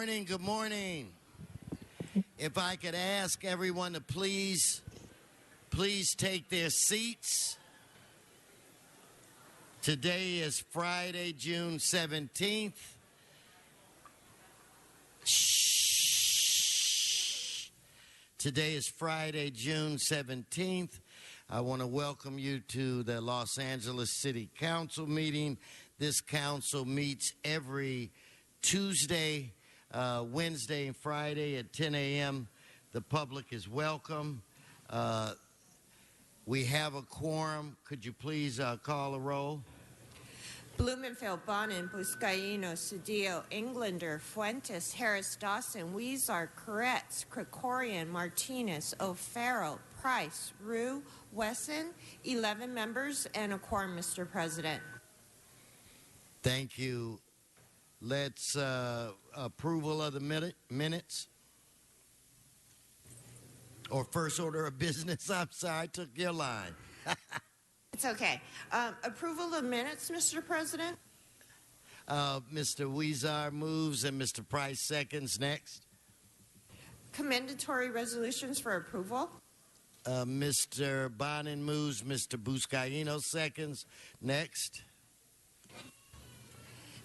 morning. Good morning. If I could ask everyone to please take their seats. Today is Friday, June 17th. Shh. Today is Friday, June 17th. I want to welcome you to the Los Angeles City Council meeting. This council meets every Tuesday, Wednesday, and Friday at 10 a.m. The public is welcome. We have a quorum. Could you please call a roll? Blumenfeld, Bonin, Buscaino, Cedillo, Englander, Fuentes, Harris, Dawson, Weezar, Koretz, Krikorian, Martinez, O'Farrell, Price, Rue, Wesson, 11 members and a quorum, Mr. President. Thank you. Let's approval of the minutes. Or first order of business. I'm sorry, I took your line. It's okay. Approval of minutes, Mr. President. Mr. Weezar moves and Mr. Price seconds. Next. Commendatory resolutions for approval. Mr. Bonin moves. Mr. Buscaino seconds. Next.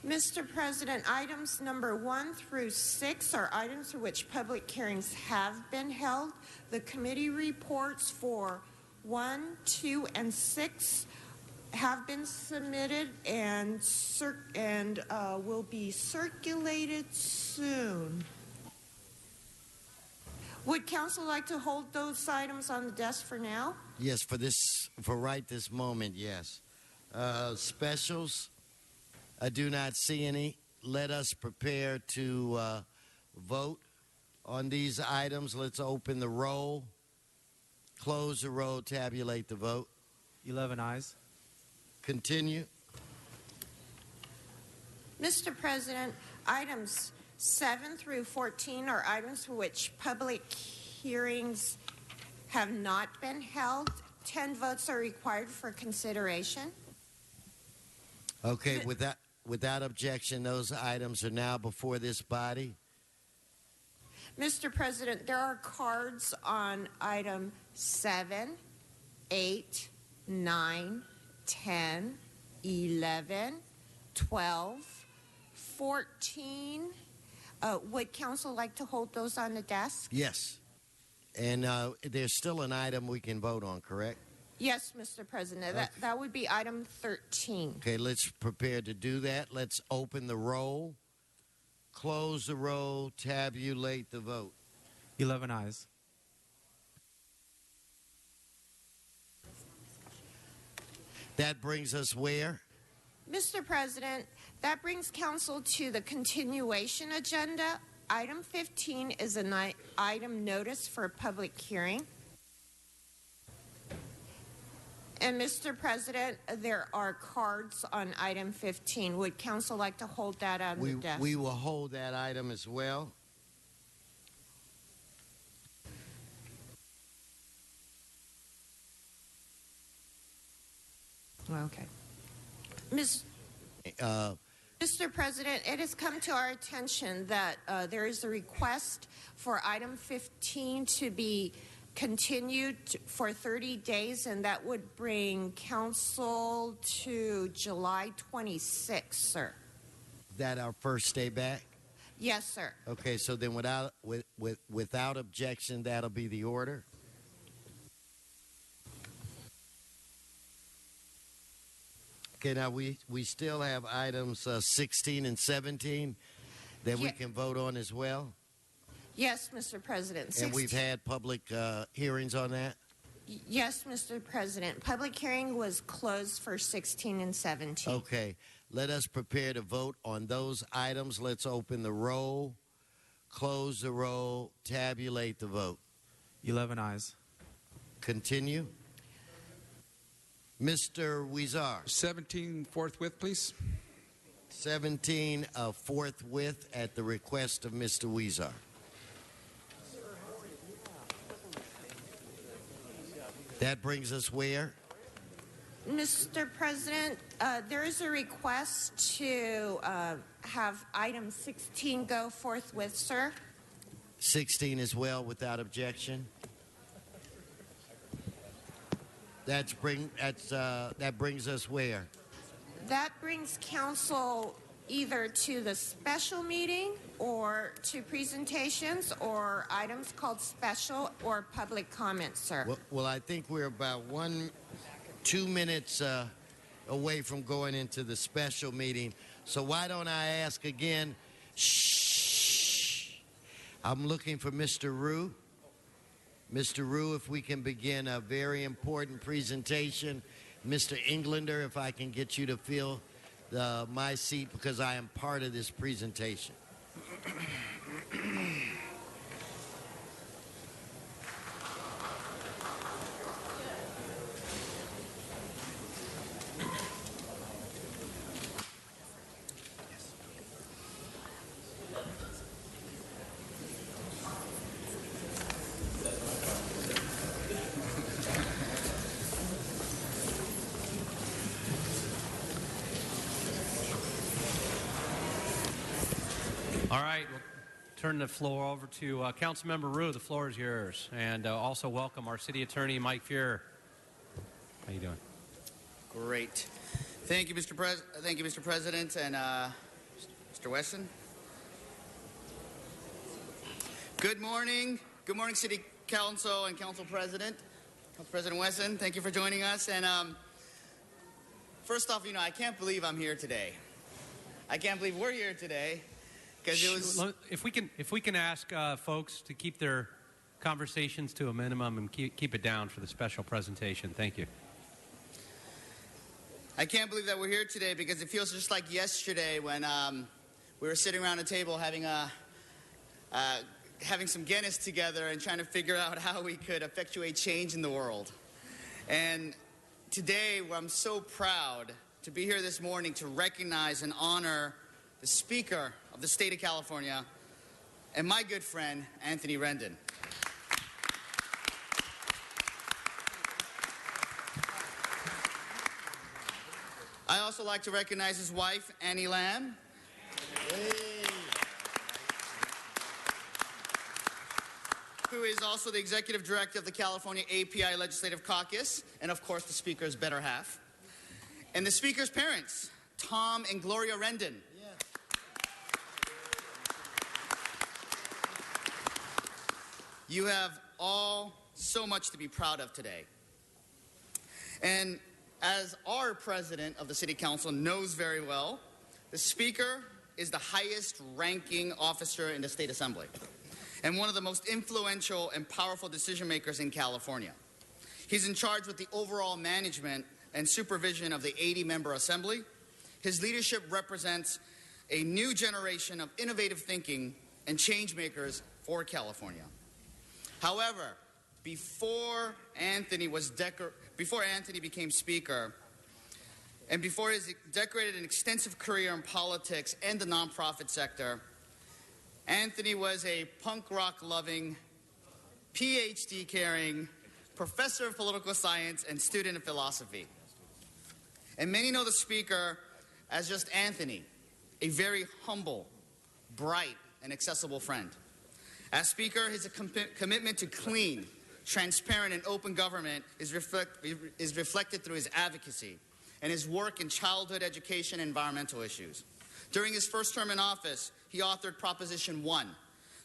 Mr. President, items number 1 through 6 are items for which public hearings have been held. The committee reports for 1, 2, and 6 have been submitted and will be circulated soon. Would council like to hold those items on the desk for now? Yes, for right this moment, yes. Specials, I do not see any. Let us prepare to vote on these items. Let's open the roll, close the roll, tabulate the vote. 11 ayes. Continue. Mr. President, items 7 through 14 are items for which public hearings have not been held. 10 votes are required for consideration. Okay, without objection, those items are now before this body. Mr. President, there are cards on item 7, 8, 9, 10, 11, 12, 14. Would council like to hold those on the desk? Yes. And there's still an item we can vote on, correct? Yes, Mr. President. Okay. That would be item 13. Okay, let's prepare to do that. Let's open the roll, close the roll, tabulate the vote. 11 ayes. That brings us where? Mr. President, that brings council to the continuation agenda. Item 15 is an item notice for a public hearing. And Mr. President, there are cards on item 15. Would council like to hold that on the desk? We will hold that item as well. Okay. Mr. President, it has come to our attention that there is a request for item 15 to be continued for 30 days, and that would bring council to July 26th, sir. Is that our first day back? Yes, sir. Okay, so then without objection, that'll be the order. Okay, now we still have items 16 and 17 that we can vote on as well. Yes, Mr. President. And we've had public hearings on that? Yes, Mr. President. Public hearing was closed for 16 and 17. Okay. Let us prepare to vote on those items. Let's open the roll, close the roll, tabulate the vote. 11 ayes. Continue. Mr. Weezar. 17 forthwith, please. 17 forthwith at the request of Mr. Weezar. That brings us where? Mr. President, there is a request to have item 16 go forthwith, sir. 16 as well, without objection. That brings us where? That brings council either to the special meeting or to presentations or items called special or public comments, sir. Well, I think we're about 2 minutes away from going into the special meeting. So why don't I ask again? Shh. I'm looking for Mr. Rue. Mr. Rue, if we can begin a very important presentation. Mr. Englander, if I can get you to fill my seat because I am part of this presentation. All right, we'll turn the floor over to Councilmember Rue. The floor is yours. And also welcome our City Attorney, Mike Fuhrer. How you doing? Great. Thank you, Mr. President, and Mr. Wesson. Good morning. Good morning, City Council and Council President. Council President Wesson, thank you for joining us. And first off, I can't believe I'm here today. I can't believe we're here today. If we can ask folks to keep their conversations to a minimum and keep it down for the special presentation. Thank you. I can't believe that we're here today because it feels just like yesterday when we were sitting around a table having some Guinness together and trying to figure out how we could effectuate change in the world. And today, I'm so proud to be here this morning to recognize and honor the Speaker of the State of California and my good friend, Anthony Rendon. I also like to recognize his wife, Annie Lam. Who is also the Executive Director of the California API Legislative Caucus, and of course the Speaker's better half. And the Speaker's parents, Tom and Gloria Rendon. You have all so much to be proud of today. And as our president of the City Council knows very well, the Speaker is the highest ranking officer in the State Assembly and one of the most influential and powerful decision makers in California. He's in charge with the overall management and supervision of the 80-member Assembly. His leadership represents a new generation of innovative thinking and change makers for California. However, before Anthony became Speaker, and before he decorated an extensive career in politics and the nonprofit sector, Anthony was a punk rock-loving, PhD-carrying professor of political science and student of philosophy. And many know the Speaker as just Anthony, a very humble, bright, and accessible friend. As Speaker, his commitment to clean, transparent, and open government is reflected through his advocacy and his work in childhood education and environmental issues. During his first term in office, he authored Proposition 1,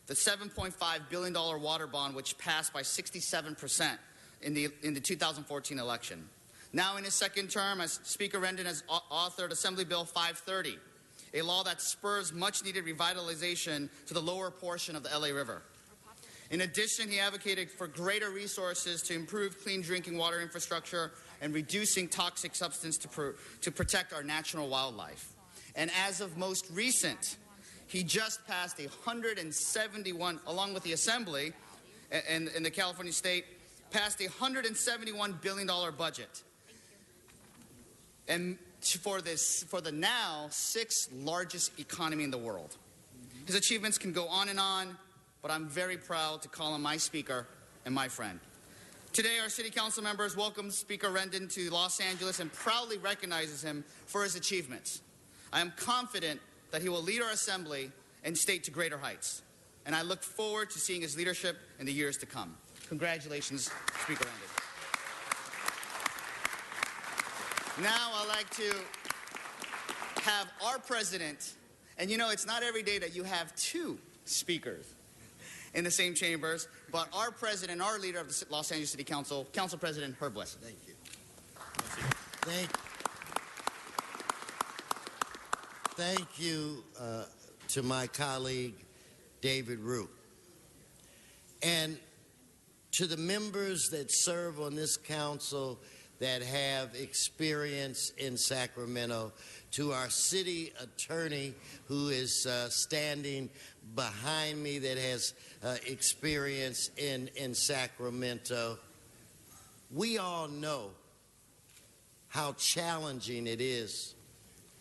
the $7.5 billion water bond, which passed by 67% in the 2014 election. Now in his second term, as Speaker Rendon has authored Assembly Bill 530, a law that spurs much-needed revitalization to the lower portion of the LA River. In addition, he advocated for greater resources to improve clean drinking water infrastructure and reducing toxic substance to protect our natural wildlife. And as of most recent, he just passed a 171, along with the Assembly and the California State, passed a $171 billion budget. And for the now sixth largest economy in the world. His achievements can go on and on, but I'm very proud to call him my Speaker and my friend. Today, our City Council members welcome Speaker Rendon to Los Angeles and proudly recognizes him for his achievements. I am confident that he will lead our Assembly and state to greater heights, and I look forward to seeing his leadership in the years to come. Congratulations, Speaker Rendon. Now I'd like to have our president, and you know, it's not every day that you have two speakers in the same chambers, but our president, our leader of the Los Angeles City Council, Council President Herb Wesson. Thank you. Thank you to my colleague, David Rue. And to the members that serve on this council that have experience in Sacramento, to our city attorney who is standing behind me that has experience in Sacramento. We all know how challenging it is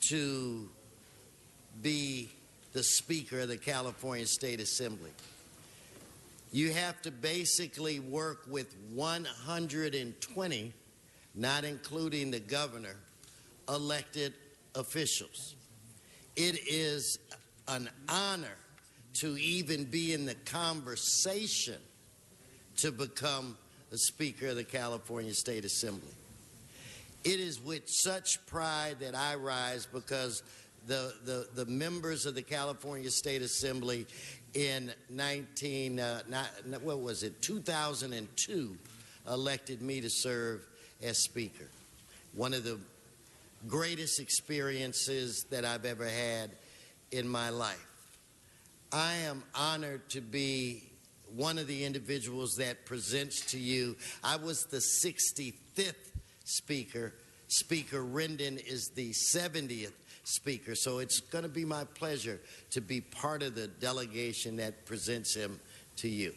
to be the Speaker of the California State Assembly. You have to basically work with 120, not including the governor, elected officials. It is an honor to even be in the conversation to become a Speaker of the California State Assembly. It is with such pride that I rise because the members of the California State Assembly in 2002 elected me to serve as Speaker. One of the greatest experiences that I've ever had in my life. I am honored to be one of the individuals that presents to you. I was the 65th Speaker. Speaker Rendon is the 70th Speaker, so it's going to be my pleasure to be part of the delegation that presents him to you.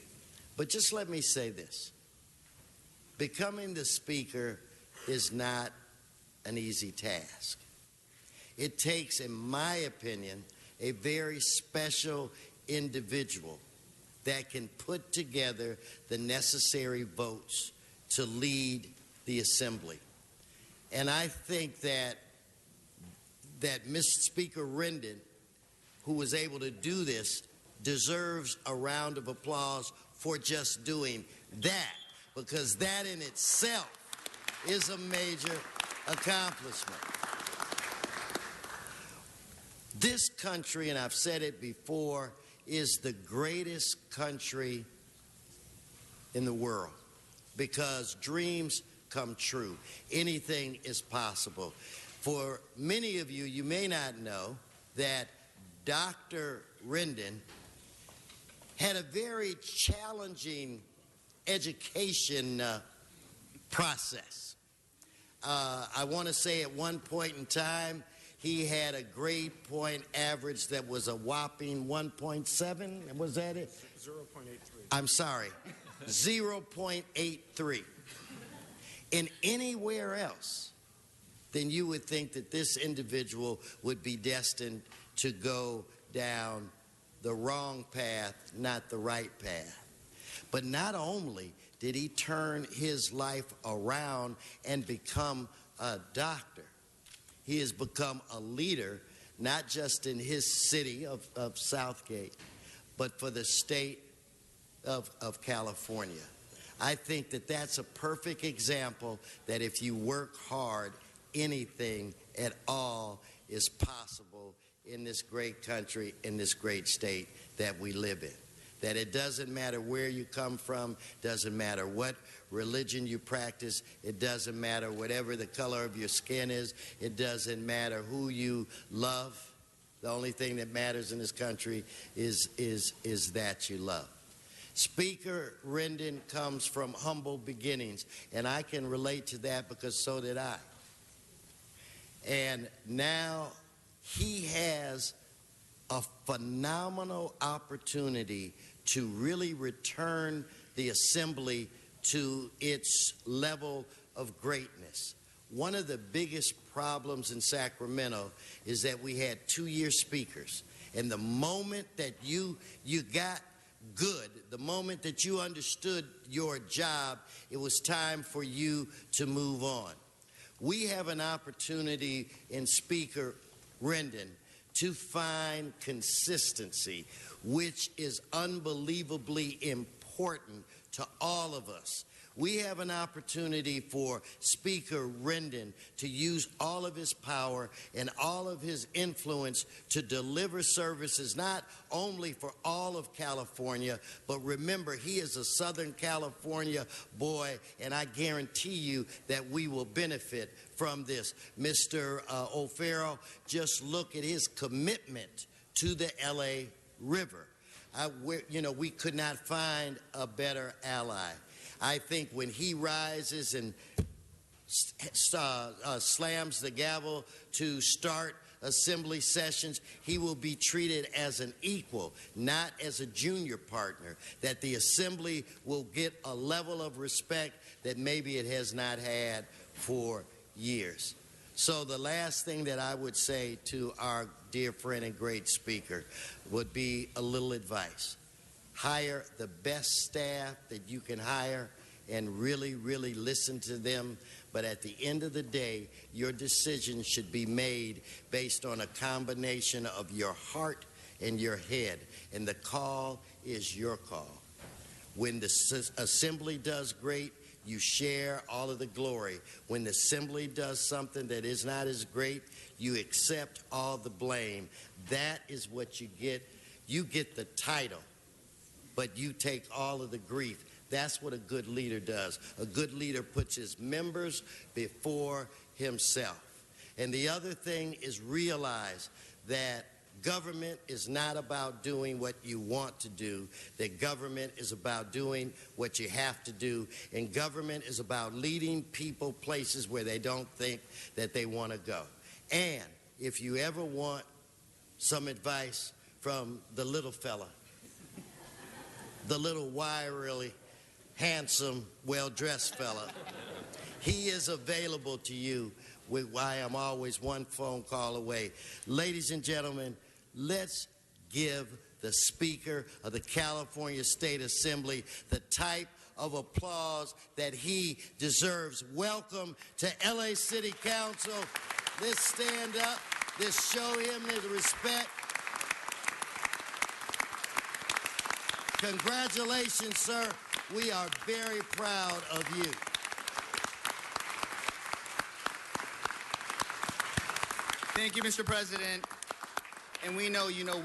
But just let me say this. Becoming the Speaker is not an easy task. It takes, in my opinion, a very special individual that can put together the necessary votes to lead the Assembly. And I think that Mr. Speaker Rendon, who was able to do this, deserves a round of applause for just doing that, because that in itself is a major accomplishment. This country, and I've said it before, is the greatest country in the world because dreams come true. Anything is possible. For many of you, you may not know that Dr. Rendon had a very challenging education process. I want to say at one point in time, he had a grade point average that was a whopping 1.7. Was that it? 0.83. I'm sorry, 0.83. And anywhere else, then you would think that this individual would be destined to go down the wrong path, not the right path. But not only did he turn his life around and become a doctor, he has become a leader, not just in his city of Southgate, but for the state of California. I think that that's a perfect example that if you work hard, anything at all is possible in this great country, in this great state that we live in. That it doesn't matter where you come from, doesn't matter what religion you practice, it doesn't matter whatever the color of your skin is, it doesn't matter who you love. The only thing that matters in this country is that you love. Speaker Rendon comes from humble beginnings, and I can relate to that because so did I. And now he has a phenomenal opportunity to really return the Assembly to its level of greatness. One of the biggest problems in Sacramento is that we had two-year speakers. And the moment that you got good. The moment that you understood your job, it was time for you to move on. We have an opportunity in Speaker Rendon to find consistency, which is unbelievably important to all of us. We have an opportunity for Speaker Rendon to use all of his power and all of his influence to deliver services not only for all of California, but remember, he is a Southern California boy, and I guarantee you that we will benefit from this. Mr. O'Farrell, just look at his commitment to the LA River. We could not find a better ally. I think when he rises and slams the gavel to start assembly sessions, he will be treated as an equal, not as a junior partner, that the assembly will get a level of respect that maybe it has not had for years. So the last thing that I would say to our dear friend and great speaker would be a little advice. Hire the best staff that you can hire and really, really listen to them. But at the end of the day, your decision should be made based on a combination of your heart and your head. And the call is your call. When the assembly does great, you share all of the glory. When the assembly does something that is not as great, you accept all the blame. That is what you get. You get the title, but you take all of the grief. That's what a good leader does. A good leader puts his members before himself. And the other thing is realize that government is not about doing what you want to do, that government is about doing what you have to do, and government is about leading people places where they don't think that they want to go. And if you ever want some advice from the little fella, the little wiry, handsome, well-dressed fella, he is available to you. I am always one phone call away. Ladies and gentlemen, let's give the Speaker of the California State Assembly the type of applause that he deserves. Welcome to LA City Council. Let's stand up. Let's show him the respect. Congratulations, sir. We are very proud of you. Thank you, Mr. President. And we know you know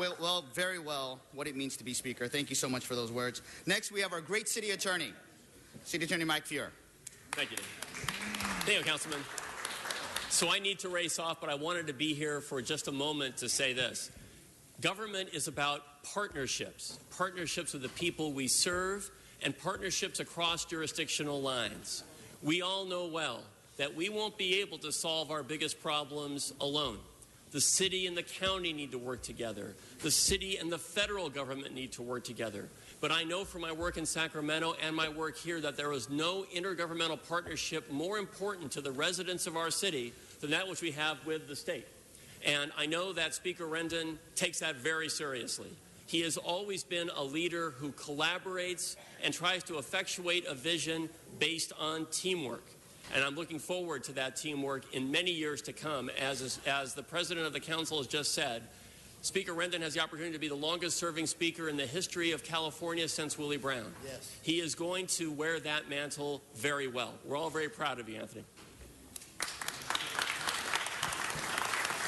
very well what it means to be Speaker. Thank you so much for those words. Next, we have our great City Attorney, City Attorney Mike Feuer. Thank you. Thank you, Councilman. So I need to race off, but I wanted to be here for just a moment to say this. Government is about partnerships with the people we serve, and partnerships across jurisdictional lines. We all know well that we won't be able to solve our biggest problems alone. The city and the county need to work together. The city and the federal government need to work together. But I know from my work in Sacramento and my work here that there is no intergovernmental partnership more important to the residents of our city than that which we have with the state. And I know that Speaker Rendon takes that very seriously. He has always been a leader who collaborates and tries to effectuate a vision based on teamwork. And I'm looking forward to that teamwork in many years to come. As the President of the Council has just said, Speaker Rendon has the opportunity to be the longest-serving Speaker in the history of California since Willie Brown. Yes. He is going to wear that mantle very well. We're all very proud of you, Anthony.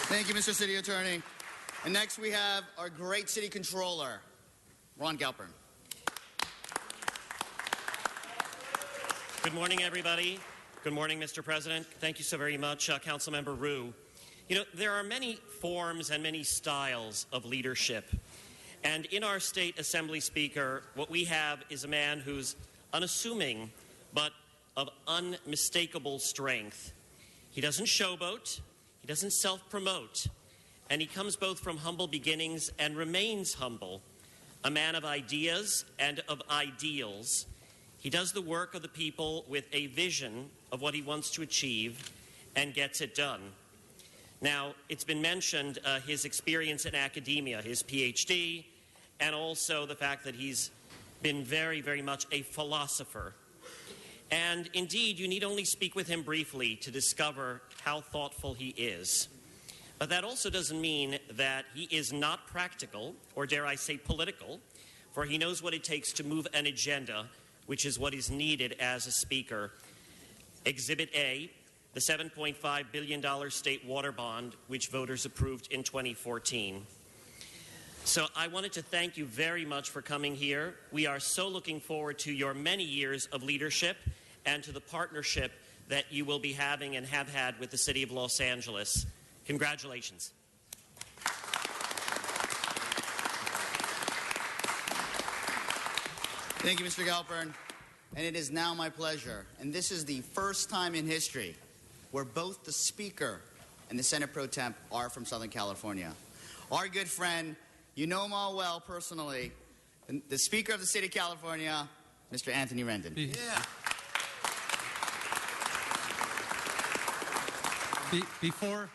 Thank you, Mr. City Attorney. And next we have our great City Controller, Ron Galpern. Good morning, everybody. Good morning, Mr. President. Thank you so very much, Councilmember Ryu. You know, there are many forms and many styles of leadership. And in our state assembly speaker, what we have is a man who's unassuming, but of unmistakable strength. He doesn't showboat. He doesn't self-promote. And he comes both from humble beginnings and remains humble, a man of ideas and of ideals. He does the work of the people with a vision of what he wants to achieve and gets it done. Now, it's been mentioned his experience in academia, his PhD, and also the fact that he's been very, very much a philosopher. And indeed, you need only speak with him briefly to discover how thoughtful he is. But that also doesn't mean that he is not practical, or dare I say political, for he knows what it takes to move an agenda, which is what is needed as a speaker. Exhibit A, the $7.5 billion state water bond, which voters approved in 2014. So I wanted to thank you very much for coming here. We are so looking forward to your many years of leadership and to the partnership that you will be having and have had with the City of Los Angeles. Congratulations. Thank you, Mr. Galpern. And it is now my pleasure, and this is the first time in history where both the Speaker and the Senate Pro Temp are from Southern California. Our good friend, you know him all well personally, the Speaker of the State of California, Mr. Anthony Rendon. Yeah. Before,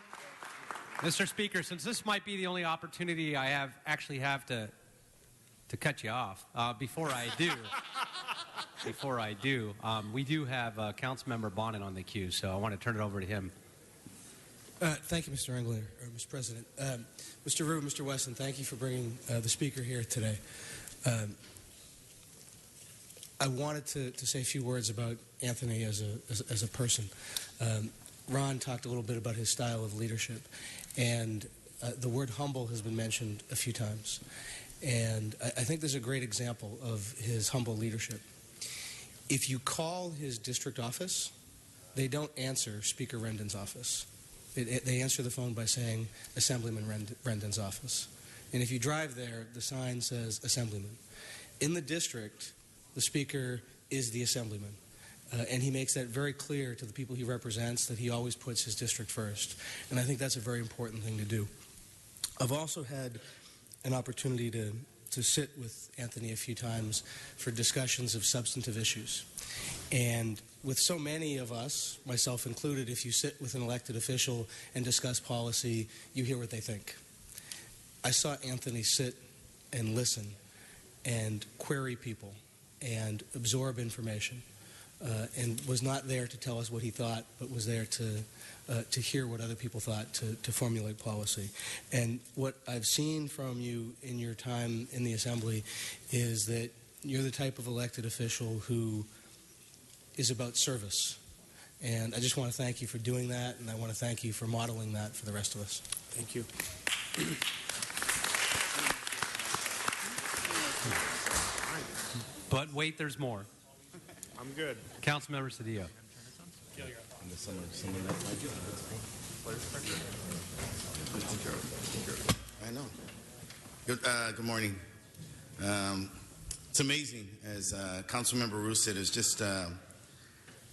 Mr. Speaker, since this might be the only opportunity I have to cut you off, before I do, we do have Councilmember Bonin on the queue, so I want to turn it over to him. Thank you, Mr. Engler, or Mr. President. Mr. Rue, Mr. Wesson, thank you for bringing the Speaker here today. I wanted to say a few words about Anthony as a person. Ron talked a little bit about his style of leadership, and the word humble has been mentioned a few times. And I think there's a great example of his humble leadership. If you call his district office, they don't answer Speaker Rendon's office. They answer the phone by saying Assemblyman Rendon's office. And if you drive there, the sign says Assemblyman. In the district, the Speaker is the Assemblyman. And he makes that very clear to the people he represents, that he always puts his district first. And I think that's a very important thing to do. I've also had an opportunity to sit with Anthony a few times for discussions of substantive issues. And with so many of us, myself included, if you sit with an elected official and discuss policy, you hear what they think. I saw Anthony sit and listen and query people and absorb information, and was not there to tell us what he thought, but was there to hear what other people thought, to formulate policy. And what I've seen from you in your time in the Assembly is that you're the type of elected official who is about service. And I just want to thank you for doing that, and I want to thank you for modeling that for the rest of us. Thank you. But wait, there's more. I'm good. Councilmember Cedillo. I know. Good morning. It's amazing, as Councilmember Rue said, it's just,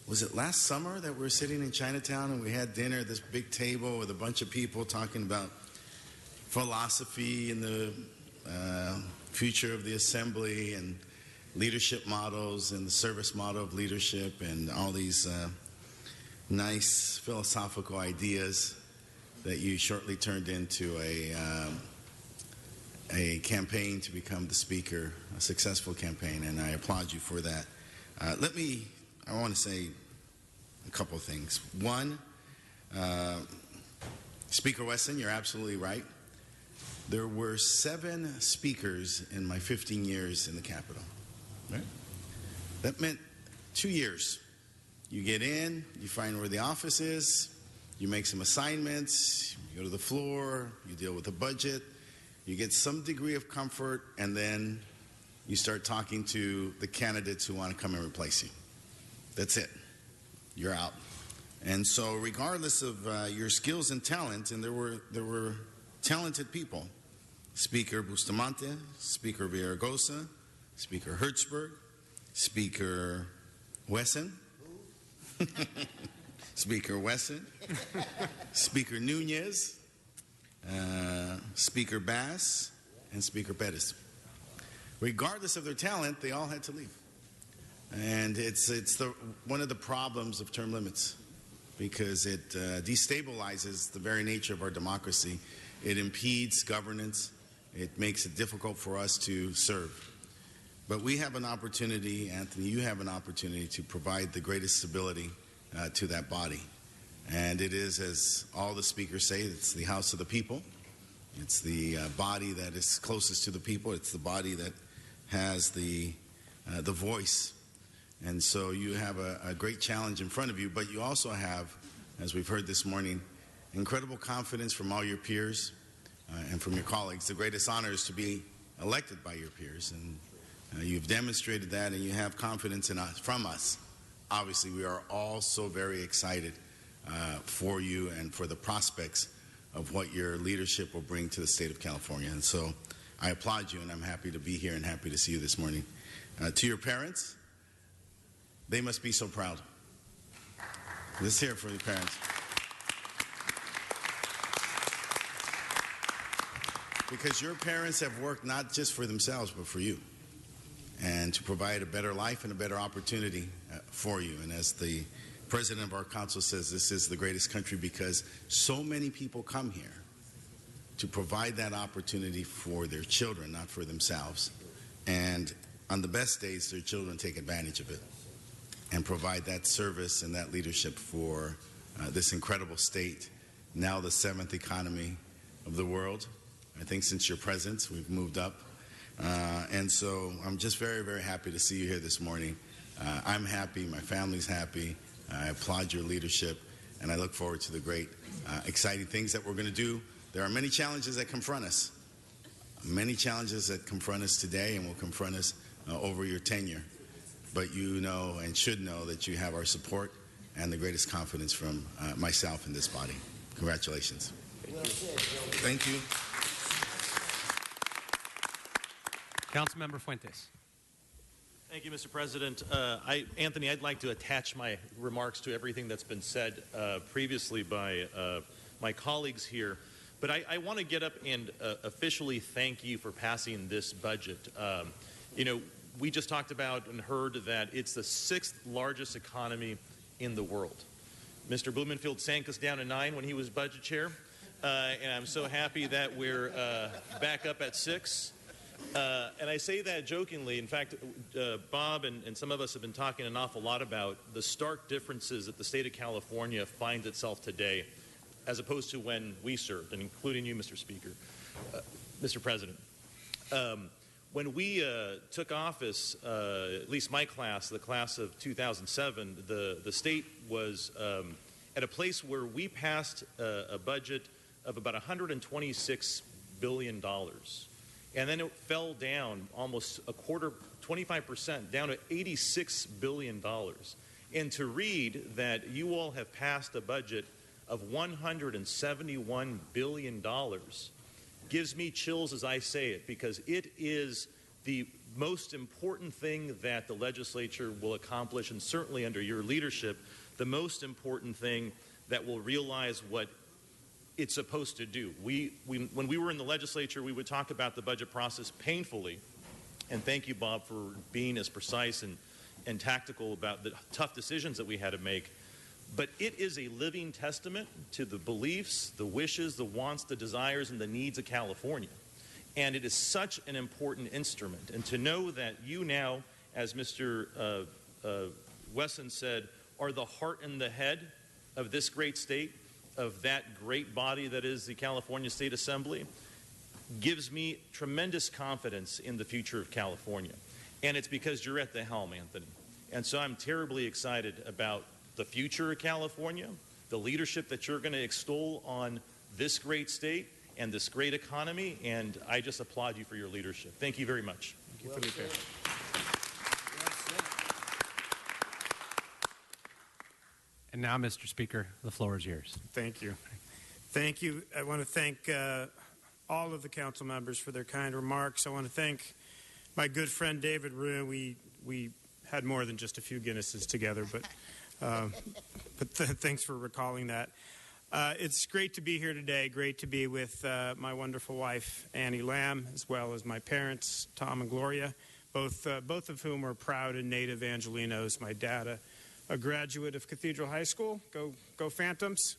was it last summer that we were sitting in Chinatown and we had dinner at this big table with a bunch of people talking about philosophy and the future of the Assembly and leadership models and the service model of leadership and all these nice philosophical ideas that you shortly turned into a campaign to become the Speaker, a successful campaign, and I applaud you for that. I want to say a couple of things. One, Speaker Wesson, you're absolutely right. There were 7 speakers in my 15 years in the Capitol. Right? That meant 2 years. You get in, you find where the office is, you make some assignments, you go to the floor, you deal with the budget, you get some degree of comfort, and then you start talking to the candidates who want to come and replace you. That's it. You're out. And so regardless of your skills and talent, and there were talented people, Speaker Bustamante, Speaker Villaraigosa, Speaker Hertzberg, Speaker Wesson, Speaker Wesson, Speaker Nunez, Speaker Bass, and Speaker Pettis. Regardless of their talent, they all had to leave. And it's one of the problems of term limits, because it destabilizes the very nature of our democracy. It impedes governance. It makes it difficult for us to serve. But we have an opportunity, Anthony, you have an opportunity to provide the greatest stability to that body. And it is, as all the speakers say, it's the house of the people. It's the body that is closest to the people. It's the body that has the voice. And so you have a great challenge in front of you, but you also have, as we've heard this morning, incredible confidence from all your peers and from your colleagues. The greatest honor is to be elected by your peers, and you've demonstrated that, and you have confidence in us, from us. Obviously, we are all so very excited for you and for the prospects of what your leadership will bring to the state of California. And so I applaud you, and I'm happy to be here and happy to see you this morning. To your parents, they must be so proud. Let's hear it for your parents. Because your parents have worked not just for themselves, but for you, and to provide a better life and a better opportunity for you. And as the president of our council says, this is the greatest country because so many people come here to provide that opportunity for their children, not for themselves. And on the best days, their children take advantage of it and provide that service and that leadership for this incredible state, now the 7th economy of the world. I think since your presence, we've moved up. And so I'm just very, very happy to see you here this morning. I'm happy. My family's happy. I applaud your leadership, and I look forward to the great, exciting things that we're going to do. There are many challenges that confront us, many challenges that confront us today and will confront us over your tenure. But you know and should know that you have our support and the greatest confidence from myself in this body. Congratulations. Thank you. Councilmember Fuentes. Thank you, Mr. President. Anthony, I'd like to attach my remarks to everything that's been said previously by my colleagues here. But I want to get up and officially thank you for passing this budget. You know, we just talked about and heard that it's the 6th largest economy in the world. Mr. Blumenfield sank us down to 9 when he was budget chair, and I'm so happy that we're back up at 6. And I say that jokingly. In fact, Bob and some of us have been talking an awful lot about the stark differences that the state of California finds itself today as opposed to when we served, and including you, Mr. Speaker, Mr. President. When we took office, at least my class, the class of 2007, the state was at a place where we passed a budget of about $126 billion. And then it fell down almost a quarter, 25%, down to $86 billion. And to read that you all have passed a budget of $171 billion gives me chills as I say it, because it is the most important thing that the legislature will accomplish, and certainly under your leadership, the most important thing that will realize what it's supposed to do. When we were in the legislature, we would talk about the budget process painfully, and thank you, Bob, for being as precise and tactical about the tough decisions that we had to make. But it is a living testament to the beliefs, the wishes, the wants, the desires, and the needs of California. And it is such an important instrument. And to know that you now, as Mr. Wesson said, are the heart and the head of this great state, of that great body that is the California State Assembly, gives me tremendous confidence in the future of California. And it's because you're at the helm, Anthony. And so I'm terribly excited about the future of California, the leadership that you're going to extol on this great state and this great economy, and I just applaud you for your leadership. Thank you very much. Thank you for the affair. And now, Mr. Speaker, the floor is yours. Thank you. Thank you. I want to thank all of the council members for their kind remarks. I want to thank my good friend David Rue. We had more than just a few Guinnesses together, but thanks for recalling that. It's great to be here today. Great to be with my wonderful wife, Annie Lamb, as well as my parents, Tom and Gloria, both of whom are proud and native Angelinos. My dad, a graduate of Cathedral High School, go Phantoms,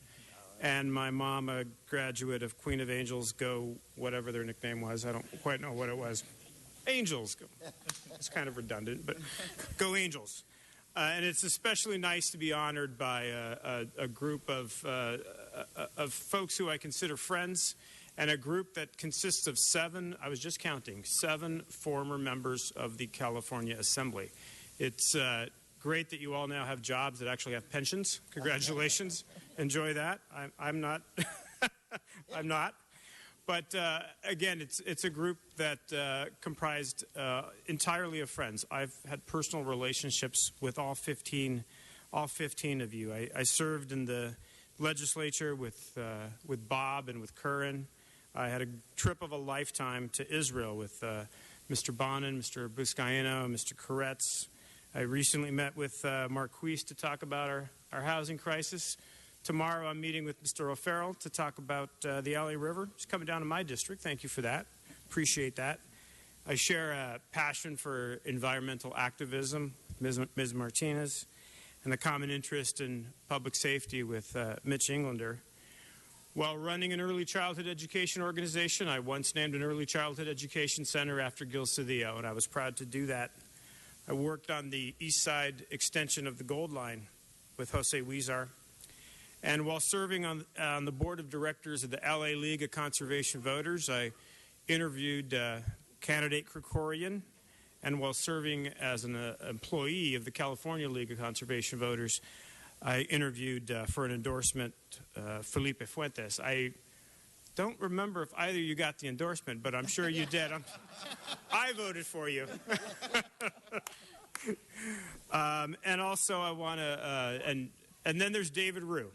and my mom, a graduate of Queen of Angels, go whatever their nickname was. I don't quite know what it was. Angels. It's kind of redundant, but go Angels. And it's especially nice to be honored by a group of folks who I consider friends, and a group that consists of 7, I was just counting, 7 former members of the California Assembly. It's great that you all now have jobs that actually have pensions. Congratulations. Enjoy that. I'm not. I'm not. But again, it's a group that comprised entirely of friends. I've had personal relationships with all 15 of you. I served in the legislature with Bob and with Curran. I had a trip of a lifetime to Israel with Mr. Bonin, Mr. Buscaino, Mr. Koretz. I recently met with Marquise to talk about our housing crisis. Tomorrow I'm meeting with Mr. O'Farrell to talk about the LA River. He's coming down to my district. Thank you for that. Appreciate that. I share a passion for environmental activism, Ms. Martinez, and a common interest in public safety with Mitch Englander. While running an early childhood education organization, I once named an early childhood education center after Gil Cedillo, and I was proud to do that. I worked on the east side extension of the Gold Line with Jose Huizar. And while serving on the board of directors of the LA League of Conservation Voters, I interviewed candidate Krikorian. And while serving as an employee of the California League of Conservation Voters, I interviewed for an endorsement Felipe Fuentes. I don't remember if either of you got the endorsement, but I'm sure you did. I voted for you. And also I want to, and then there's David Rue.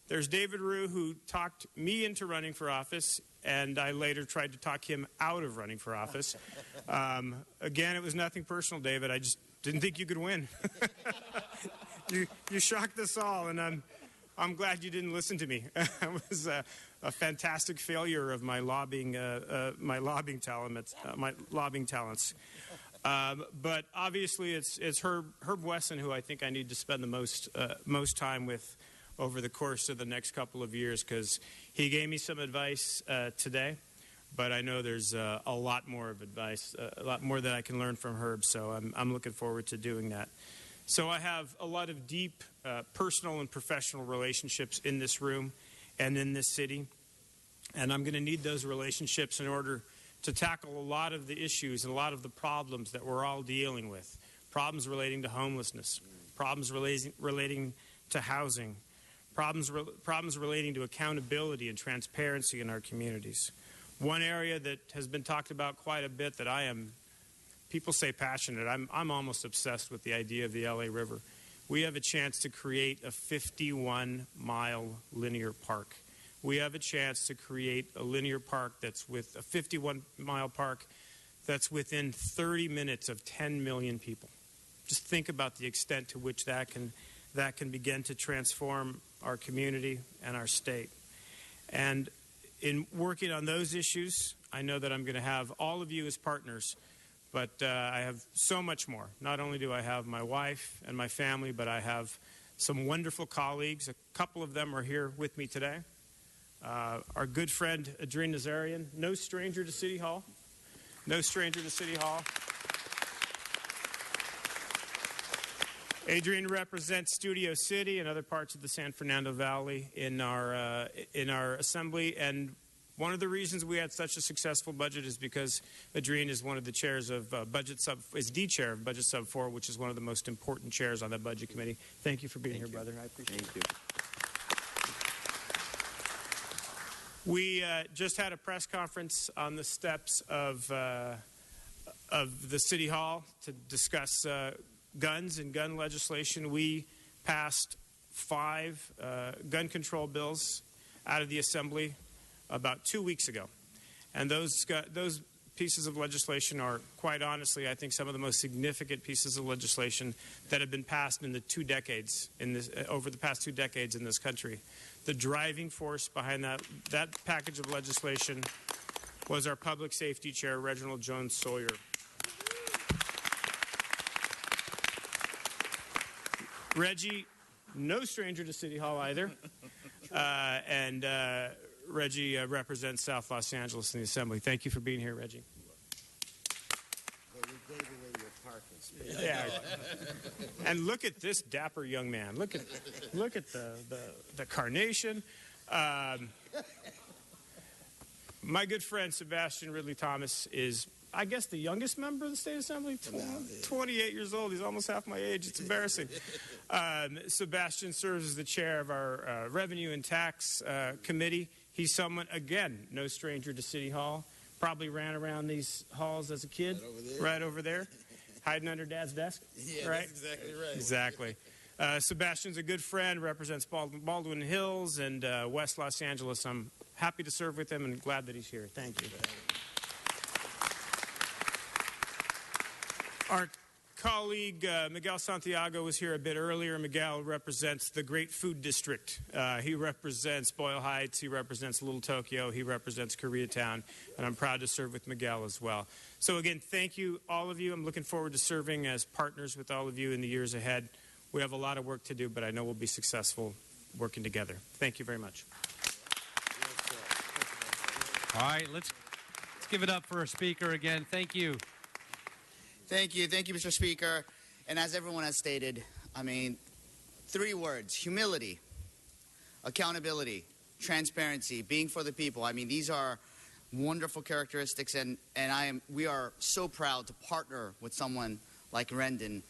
There's David Rue, who talked me into running for office, and I later tried to talk him out of running for office. Again, it was nothing personal, David. I just didn't think you could win. You shocked us all, and I'm glad you didn't listen to me. It was a fantastic failure of my lobbying talents. But obviously, it's Herb Wesson who I think I need to spend the most time with over the course of the next couple of years, because he gave me some advice today, but I know there's a lot more of advice, a lot more that I can learn from Herb, so I'm looking forward to doing that. So I have a lot of deep personal and professional relationships in this room and in this city, and I'm going to need those relationships in order to tackle a lot of the issues and a lot of the problems that we're all dealing with. Problems relating to homelessness, problems relating to housing, problems relating to accountability and transparency in our communities. One area that has been talked about quite a bit that I am, people say passionate, I'm almost obsessed with the idea of the LA River. We have a chance to create a 51-mile linear park. We have a chance to create a linear park that's with a 51-mile park that's within 30 minutes of 10 million people. Just think about the extent to which that can begin to transform our community and our state. And in working on those issues, I know that I'm going to have all of you as partners, but I have so much more. Not only do I have my wife and my family, but I have some wonderful colleagues. A couple of them are here with me today. Our good friend, Adrienne Nazarian, no stranger to City Hall. No stranger to City Hall. Adrienne represents Studio City and other parts of the San Fernando Valley in our assembly, and one of the reasons we had such a successful budget is because Adrienne is one of the chairs of is the chair of Budget Sub 4, which is one of the most important chairs on the Budget Committee. Thank you for being here, brother. I appreciate it. Thank you. We just had a press conference on the steps of the City Hall to discuss guns and gun legislation. We passed 5 gun control bills out of the Assembly about 2 weeks ago. And those pieces of legislation are, quite honestly, I think some of the most significant pieces of legislation that have been passed in the 2 decades over the past 2 decades in this country. The driving force behind that package of legislation was our Public Safety Chair, Reginald Jones Sawyer. Reggie, no stranger to City Hall either, and Reggie represents South Los Angeles in the Assembly. Thank you for being here, Reggie. Yeah. And look at this dapper young man. Look at the carnation. My good friend Sebastian Ridley Thomas is, I guess, the youngest member of the State Assembly. 28 years old. He's almost half my age. It's embarrassing. Sebastian serves as the chair of our Revenue and Tax Committee. He's someone, again, no stranger to City Hall. Probably ran around these halls as a kid. Right over there. Hiding under Dad's desk. Yeah, right? That's exactly right. Exactly. Sebastian's a good friend, represents Baldwin Hills and West Los Angeles. I'm happy to serve with him and glad that he's here. Thank you. Our colleague Miguel Santiago was here a bit earlier. Miguel represents the Great Food District. He represents Boyle Heights. He represents Little Tokyo. He represents Koreatown. And I'm proud to serve with Miguel as well. So again, thank you, all of you. I'm looking forward to serving as partners with all of you in the years ahead. We have a lot of work to do, but I know we'll be successful working together. Thank you very much. All right, let's give it up for our speaker again. Thank you. Thank you, Mr. Speaker. And as everyone has stated, I mean, 3 words: humility, accountability, transparency, being for the people. I mean, these are wonderful characteristics, and we are so proud to partner with someone like Rendon,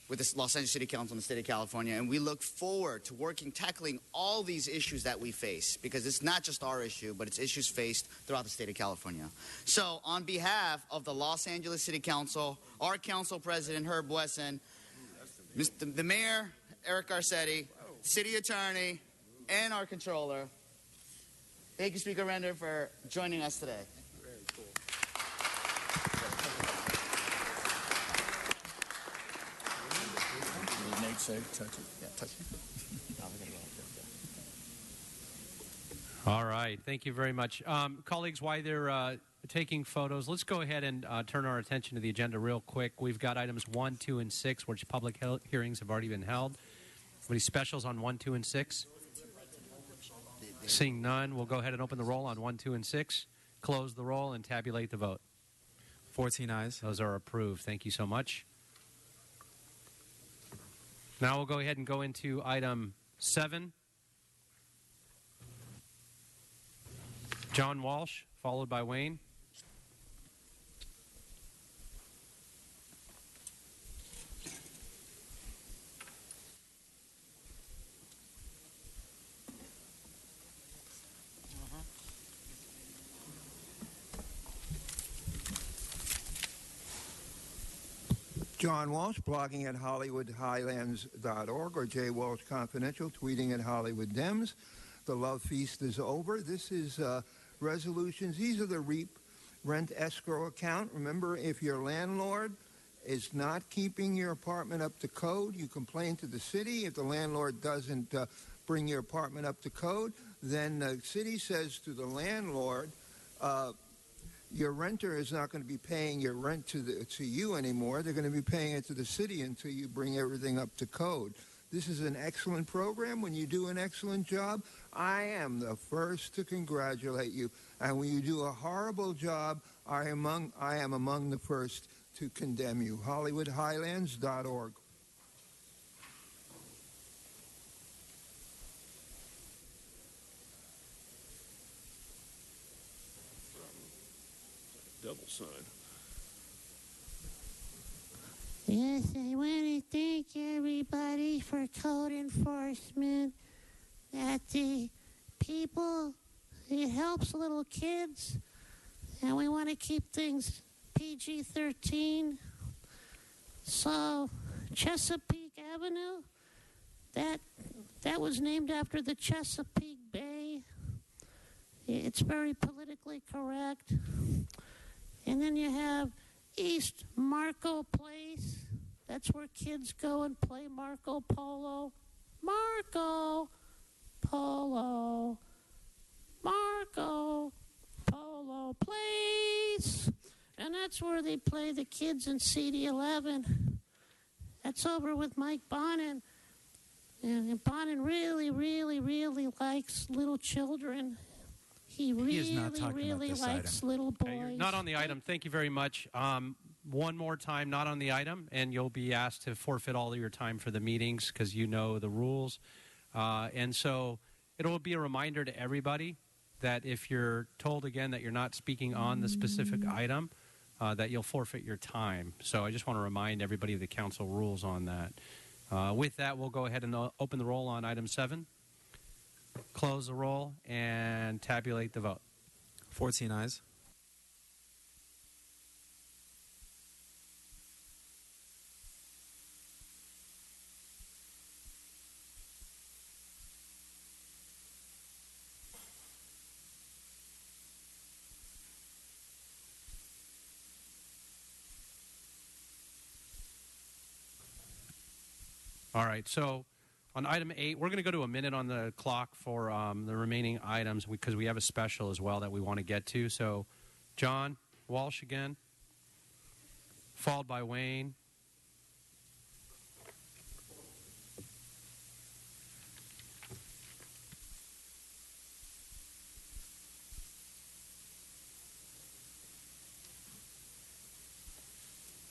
with the Los Angeles City Council in the state of California, and we look forward to tackling all these issues that we face, because it's not just our issue, but it's issues faced throughout the state of California. So on behalf of the Los Angeles City Council, our council president, Herb Wesson, the mayor, Eric Garcetti, city attorney, and our controller, thank you, Speaker Rendon, for joining us today. Say, touch it. Yeah, touch it. All right. Thank you very much. Colleagues, while they're taking photos, let's go ahead and turn our attention to the agenda real quick. We've got items 1, 2, and 6, which public hearings have already been held. Any specials on 1, 2, and 6? Seeing none, we'll go ahead and open the roll on 1, 2, and 6, close the roll, and tabulate the vote. 14 ayes. Those are approved. Thank you so much. Now we'll go ahead and go into item 7. John Walsh, followed by Wayne. John Walsh, blogging at HollywoodHighlands.org, or Jay Walsh Confidential, tweeting at Hollywood Dems. The love feast is over. This is resolutions. These are the REAP rent escrow account. Remember, if your landlord is not keeping your apartment up to code, you complain to the city. If the landlord doesn't bring your apartment up to code, then the city says to the landlord, your renter is not going to be paying your rent to you anymore. They're going to be paying it to the city until you bring everything up to code. This is an excellent program. When you do an excellent job, I am the first to congratulate you. And when you do a horrible job, I am among the first to condemn you. HollywoodHighlands.org. Double sign. Yes, I want to thank everybody for code enforcement. That the people, it helps little kids, and we want to keep things PG-13. So, Chesapeake Avenue, that was named after the Chesapeake Bay. It's very politically correct. And then you have East Marco Place. That's where kids go and play Marco Polo. Marco Polo. Marco Polo Place. And that's where they play the kids in CD11. That's over with Mike Bonin. And Bonin really, really, really likes little children. He really, really likes little boys. You're not on the item. Thank you very much. one more time, not on the item, and you'll be asked to forfeit all of your time for the meetings because you know the rules. And so it'll be a reminder to everybody that if you're told again that you're not speaking on the specific item, that you'll forfeit your time. So I just want to remind everybody of the council rules on that. With that, we'll go ahead and open the roll on item 7, close the roll, and tabulate the vote. 14 ayes. All right, so on item 8, we're going to go to a minute on the clock for the remaining items because we have a special as well that we want to get to. So, John Walsh again, followed by Wayne.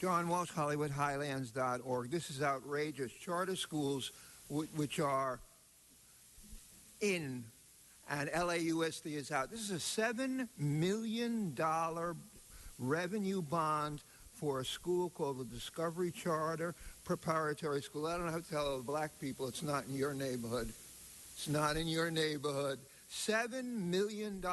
John Walsh, HollywoodHighlands.org. This is outrageous. Charter schools, which are in, and LAUSD is out. This is a $7 million revenue bond for a school called the Discovery Charter Preparatory School. I don't have to tell the black people it's not in your neighborhood. It's not in your neighborhood. $7 million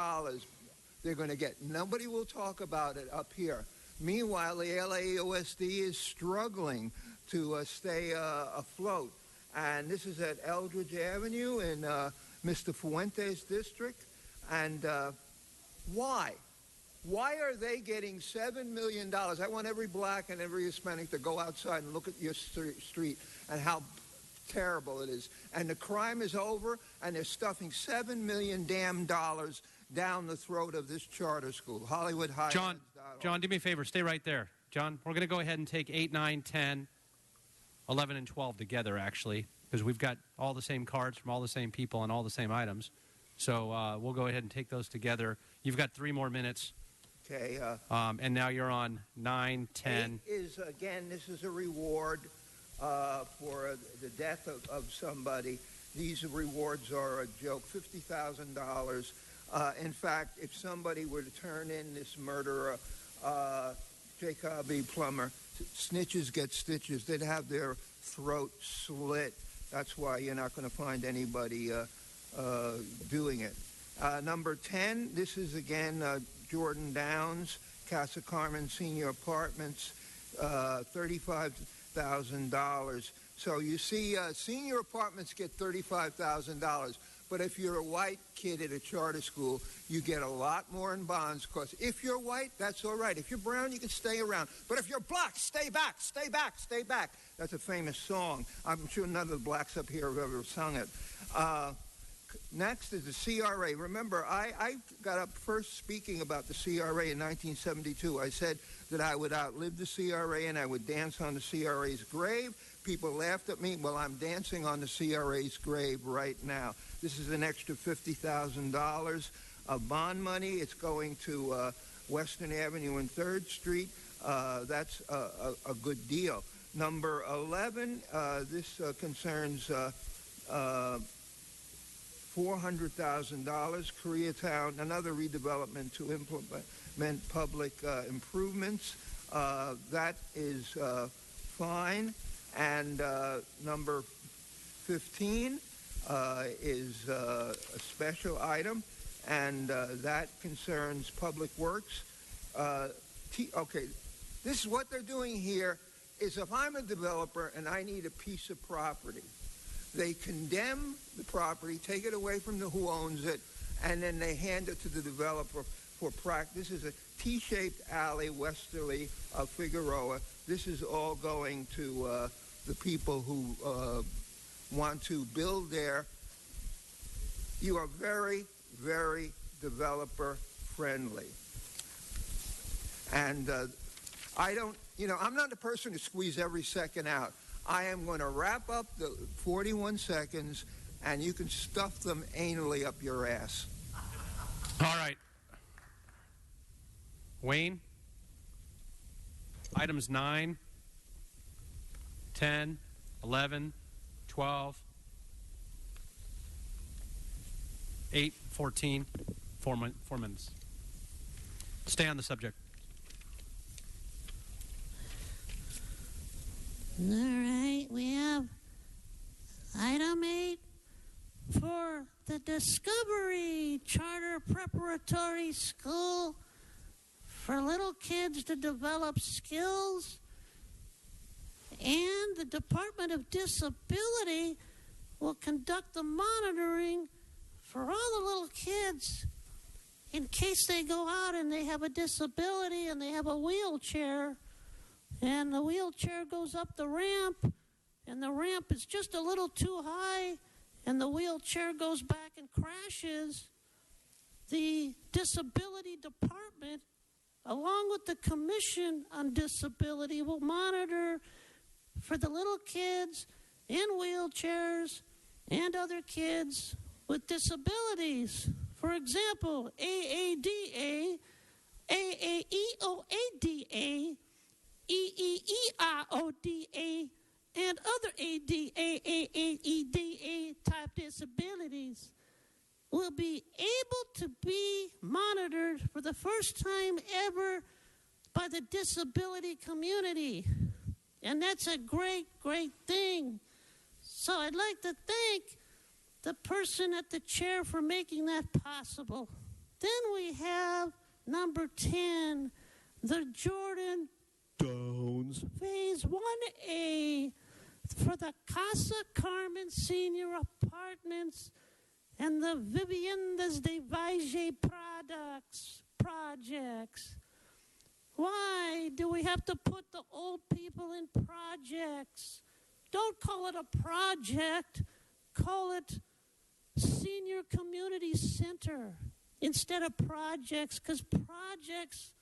they're going to get. Nobody will talk about it up here. Meanwhile, the LAUSD is struggling to stay afloat. And this is at Eldridge Avenue in Mr. Fuentes' district. And why? Why are they getting $7 million? I want every black and every Hispanic to go outside and look at your street and how terrible it is. And the crime is over, and they're stuffing $7 million damn dollars down the throat of this charter school. Hollywood Highlands. John, do me a favor. Stay right there. John, we're going to go ahead and take 8, 9, 10, 11, and 12 together, actually, because we've got all the same cards from all the same people and all the same items. So we'll go ahead and take those together. You've got 3 more minutes. Okay. And now you're on 9, 10. 8 is, again, this is a reward for the death of somebody. These rewards are a joke, $50,000. In fact, if somebody were to turn in this murderer, Jacoby Plummer, snitches get stitches. They'd have their throat slit. That's why you're not going to find anybody doing it. Number 10, this is again Jordan Downs, Casa Carmen Senior Apartments, $35,000. So you see, senior apartments get $35,000. But if you're a white kid at a charter school, you get a lot more in bonds, because if you're white, that's all right. If you're brown, you can stay around. But if you're black, stay back, stay back, stay back. That's a famous song. I'm sure none of the blacks up here have ever sung it. Next is the CRA. Remember, I got up first speaking about the CRA in 1972. I said that I would outlive the CRA and I would dance on the CRA's grave. People laughed at me. Well, I'm dancing on the CRA's grave right now. This is an extra $50,000 of bond money. It's going to Western Avenue and 3rd Street. That's a good deal. Number 11, this concerns $400,000, Koreatown, another redevelopment to implement public improvements. That is fine. And number 15 is a special item, and that concerns Public Works. Okay, this is what they're doing here is if I'm a developer and I need a piece of property, they condemn the property, take it away from the who owns it, and then they hand it to the developer for practice. This is a T-shaped alley westerly of Figueroa. This is all going to the people who want to build there. You are very, very developer friendly. And I don't, I'm not the person to squeeze every second out. I am going to wrap up the 41 seconds, and you can stuff them anally up your ass. All right. Wayne? items 9, 10, 11, 12, 8, 14, 4 minutes. Stay on the subject. All right, we have item 8 for the Discovery Charter Preparatory School for little kids to develop skills, and the Department of Disability will conduct the monitoring for all the little kids in case they go out and they have a disability and they have a wheelchair, and the wheelchair goes up the ramp, and the ramp is just a little too high, and the wheelchair goes back and crashes. The Disability Department, along with the Commission on Disability, will monitor for the little kids in wheelchairs and other kids with disabilities. For example, AADA, AAEOADA, EEEIODA, and other ADA type disabilities will be able to be monitored for the first time ever by the disability community. And that's a great, great thing. So I'd like to thank the person at the chair for making that possible. Then we have number 10, the Jordan Downs Phase 1A for the Casa Carmen Senior Apartments and the Viviendas de Valle projects. Why do we have to put the old people in projects? Don't call it a project. Call it Senior Community Center instead of projects, because projects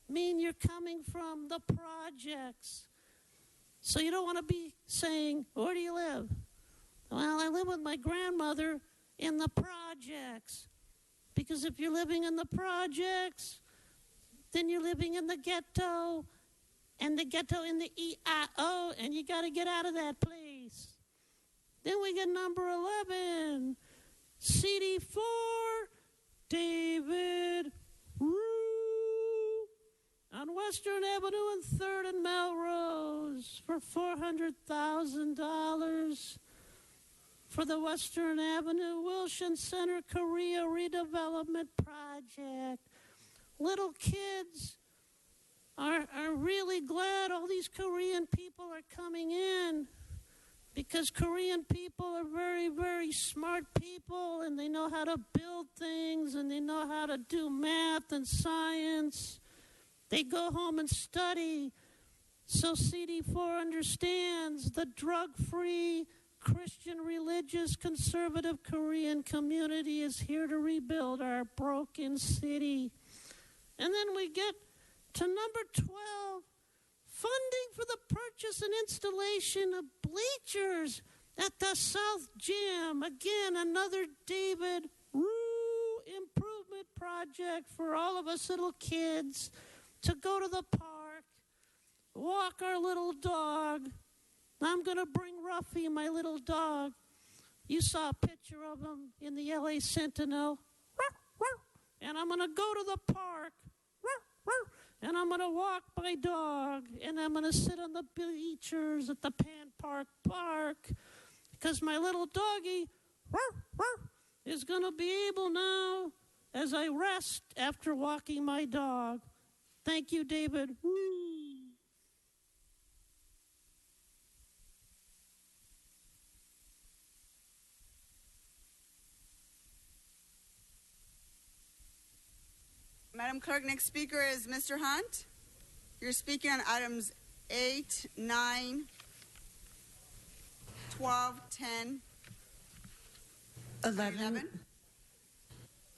mean you're coming from the projects. So you don't want to be saying, where do you live? Well, I live with my grandmother in the projects. Because if you're living in the projects, then you're living in the ghetto, and the ghetto in the EIO, and you got to get out of that place. Then we get number 11, CD4, David Rue, on Western Avenue and 3rd and Melrose for $400,000 for the Western Avenue Wilson Center Korea Redevelopment Project. Little kids are really glad all these Korean people are coming in, because Korean people are very, very smart people, and they know how to build things, and they know how to do math and science. They go home and study. So CD4 understands the drug-free, Christian, religious, conservative Korean community is here to rebuild our broken city. And then we get to number 12, funding for the purchase and installation of bleachers at the South Gym. Again, another David Rue improvement project for all of us little kids to go to the park, walk our little dog. I'm going to bring Ruffy, my little dog. You saw a picture of him in the LA Sentinel. And I'm going to go to the park. And I'm going to walk my dog. And I'm going to sit on the bleachers at the Pan Park Park. Because my little doggy is going to be able now, as I rest after walking my dog. Thank you, David. Madam Clerk, next speaker is Mr. Hunt. You're speaking on items 8, 9, 12, 10, 11,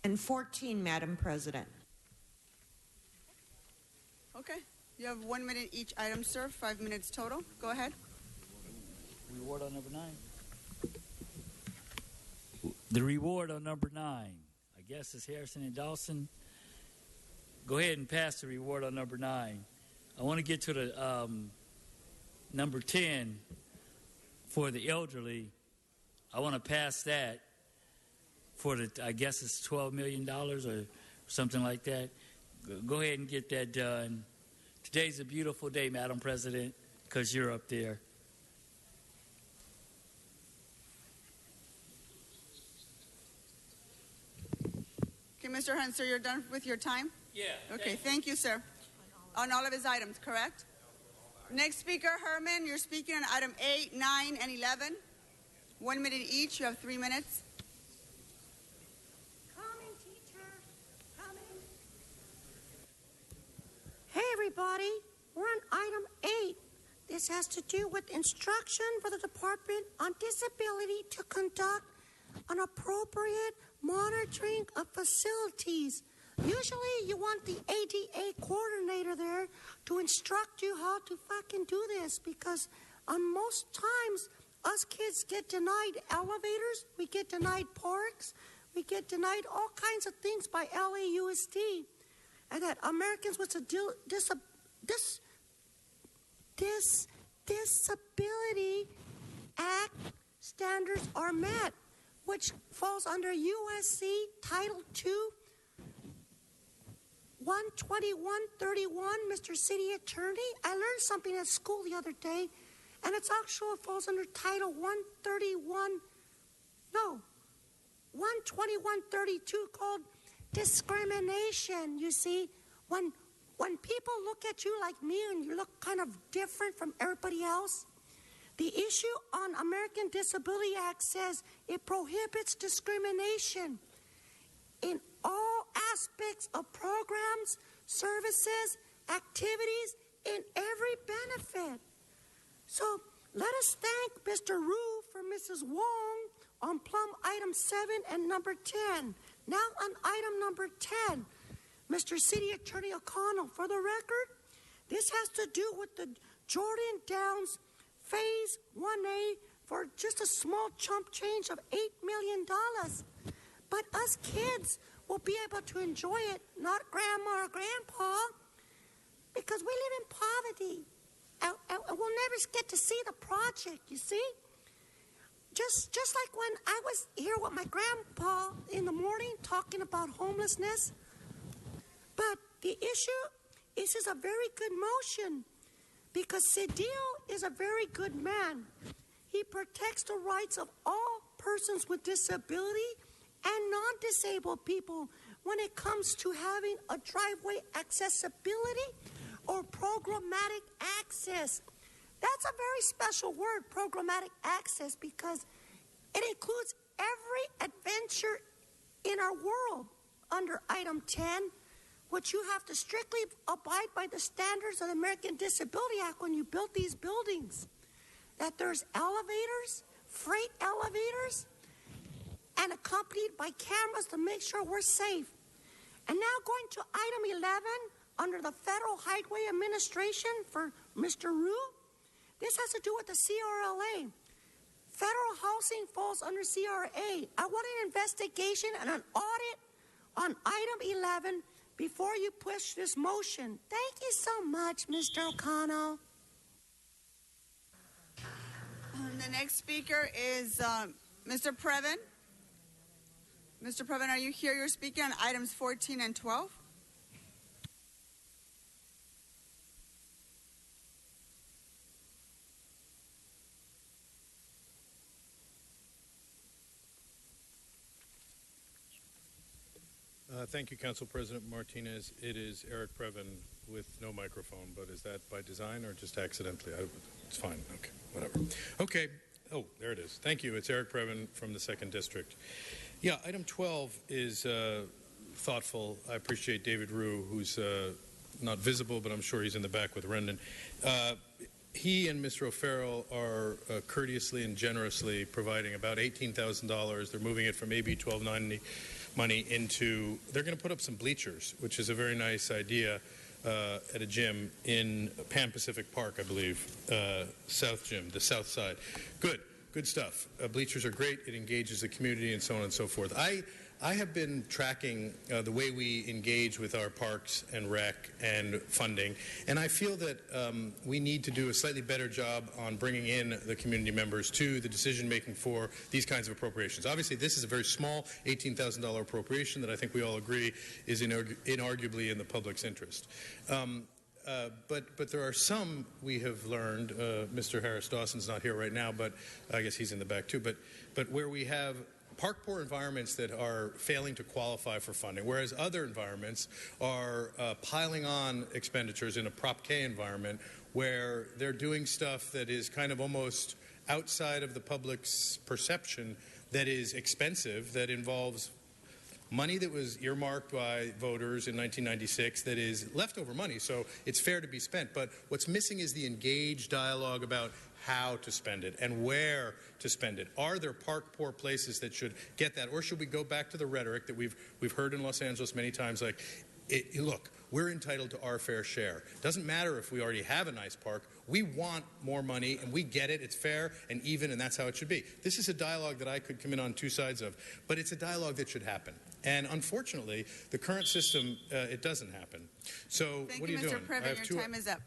and 14, Madam President. Okay. You have 1 minute each item, sir. 5 minutes total. Go ahead. Reward on number 9. The reward on number 9, I guess, is Harrison and Dawson. Go ahead and pass the reward on number 9. I want to get to the number 10 for the elderly. I want to pass that for the, I guess it's $12 million or something like that. Go ahead and get that done. Today's a beautiful day, Madam President, because you're up there. Okay, Mr. Hunt, sir, you're done with your time? Yeah. Okay, thank you, sir. On all of his items, correct? Next speaker, Herman, you're speaking on item 8, 9, and 11. 1 minute each. You have 3 minutes. Coming, teacher. Coming. Hey, everybody. We're on item 8. This has to do with instruction for the Department on Disability to conduct an appropriate monitoring of facilities. Usually you want the ADA coordinator there to instruct you how to fucking do this, because on most times us kids get denied elevators, we get denied parks, we get denied all kinds of things by LAUSD, and that Americans with a Disability Act standards are met, which falls under USC Title II 12131, Mr. City Attorney. I learned something at school the other day, and it falls under Title 12132 called discrimination. You see, when people look at you like me and you look kind of different from everybody else, the issue on American Disability Act says it prohibits discrimination in all aspects of programs, services, activities, in every benefit. So let us thank Mr. Rue for Mrs. Wong on plum item 7 and number 10. Now on item number 10, Mr. City Attorney O'Connell, for the record, this has to do with the Jordan Downs Phase 1A for just a small chump change of $8 million. But us kids will be able to enjoy it, not grandma or grandpa, because we live in poverty. And we'll never get to see the project, you see? Just like when I was here with my grandpa in the morning talking about homelessness. But the issue is a very good motion, because Cedillo is a very good man. He protects the rights of all persons with disability and non-disabled people when it comes to having a driveway accessibility or programmatic access. That's a very special word, programmatic access, because it includes every adventure in our world under item 10, which you have to strictly abide by the standards of the American Disability Act when you build these buildings. That there's elevators, freight elevators, and accompanied by cameras to make sure we're safe. And now going to item 11 under the Federal Highway Administration for Mr. Rue. This has to do with the CRLA. Federal housing falls under CRA. I want an investigation and an audit on item 11 before you push this motion. Thank you so much, Mr. O'Connell. The next speaker is Mr. Previn. Mr. Previn, are you here? You're speaking on items 14 and 12. Thank you, Council President Martinez. It is Eric Previn with no microphone, but is that by design or just accidentally? It's fine. Okay, whatever. Okay. Oh, there it is. Thank you. It's Eric Previn from the 2nd District. Yeah, item 12 is thoughtful. I appreciate David Rue, who's not visible, but I'm sure he's in the back with Rendon. He and Mr. O'Farrell are courteously and generously providing about $18,000. They're moving it from AB 1290 money into, they're going to put up some bleachers, which is a very nice idea at a gym in Pan Pacific Park, I believe, South Gym, the south side. Good. good stuff. Bleachers are great. It engages the community and so on and so forth. I have been tracking the way we engage with our parks and rec and funding, and I feel that we need to do a slightly better job on bringing in the community members to the decision-making for these kinds of appropriations. Obviously, this is a very small $18,000 appropriation that I think we all agree is inarguably in the public's interest. But there are some we have learned, Mr. Harris Dawson's not here right now, but I guess he's in the back too, but where we have park-poor environments that are failing to qualify for funding, whereas other environments are piling on expenditures in a Prop K environment where they're doing stuff that is kind of almost outside of the public's perception, that is expensive, that involves money that was earmarked by voters in 1996 that is leftover money, so it's fair to be spent. But what's missing is the engaged dialogue about how to spend it and where to spend it. Are there park-poor places that should get that, or should we go back to the rhetoric that we've heard in Los Angeles many times, like, look, we're entitled to our fair share. Doesn't matter if we already have a nice park. We want more money, and we get it. It's fair and even, and that's how it should be. This is a dialogue that I could come in on two sides of, but it's a dialogue that should happen. And unfortunately, the current system, it doesn't happen. So what are you doing? Thank you, Mr. Previn. Your time is up.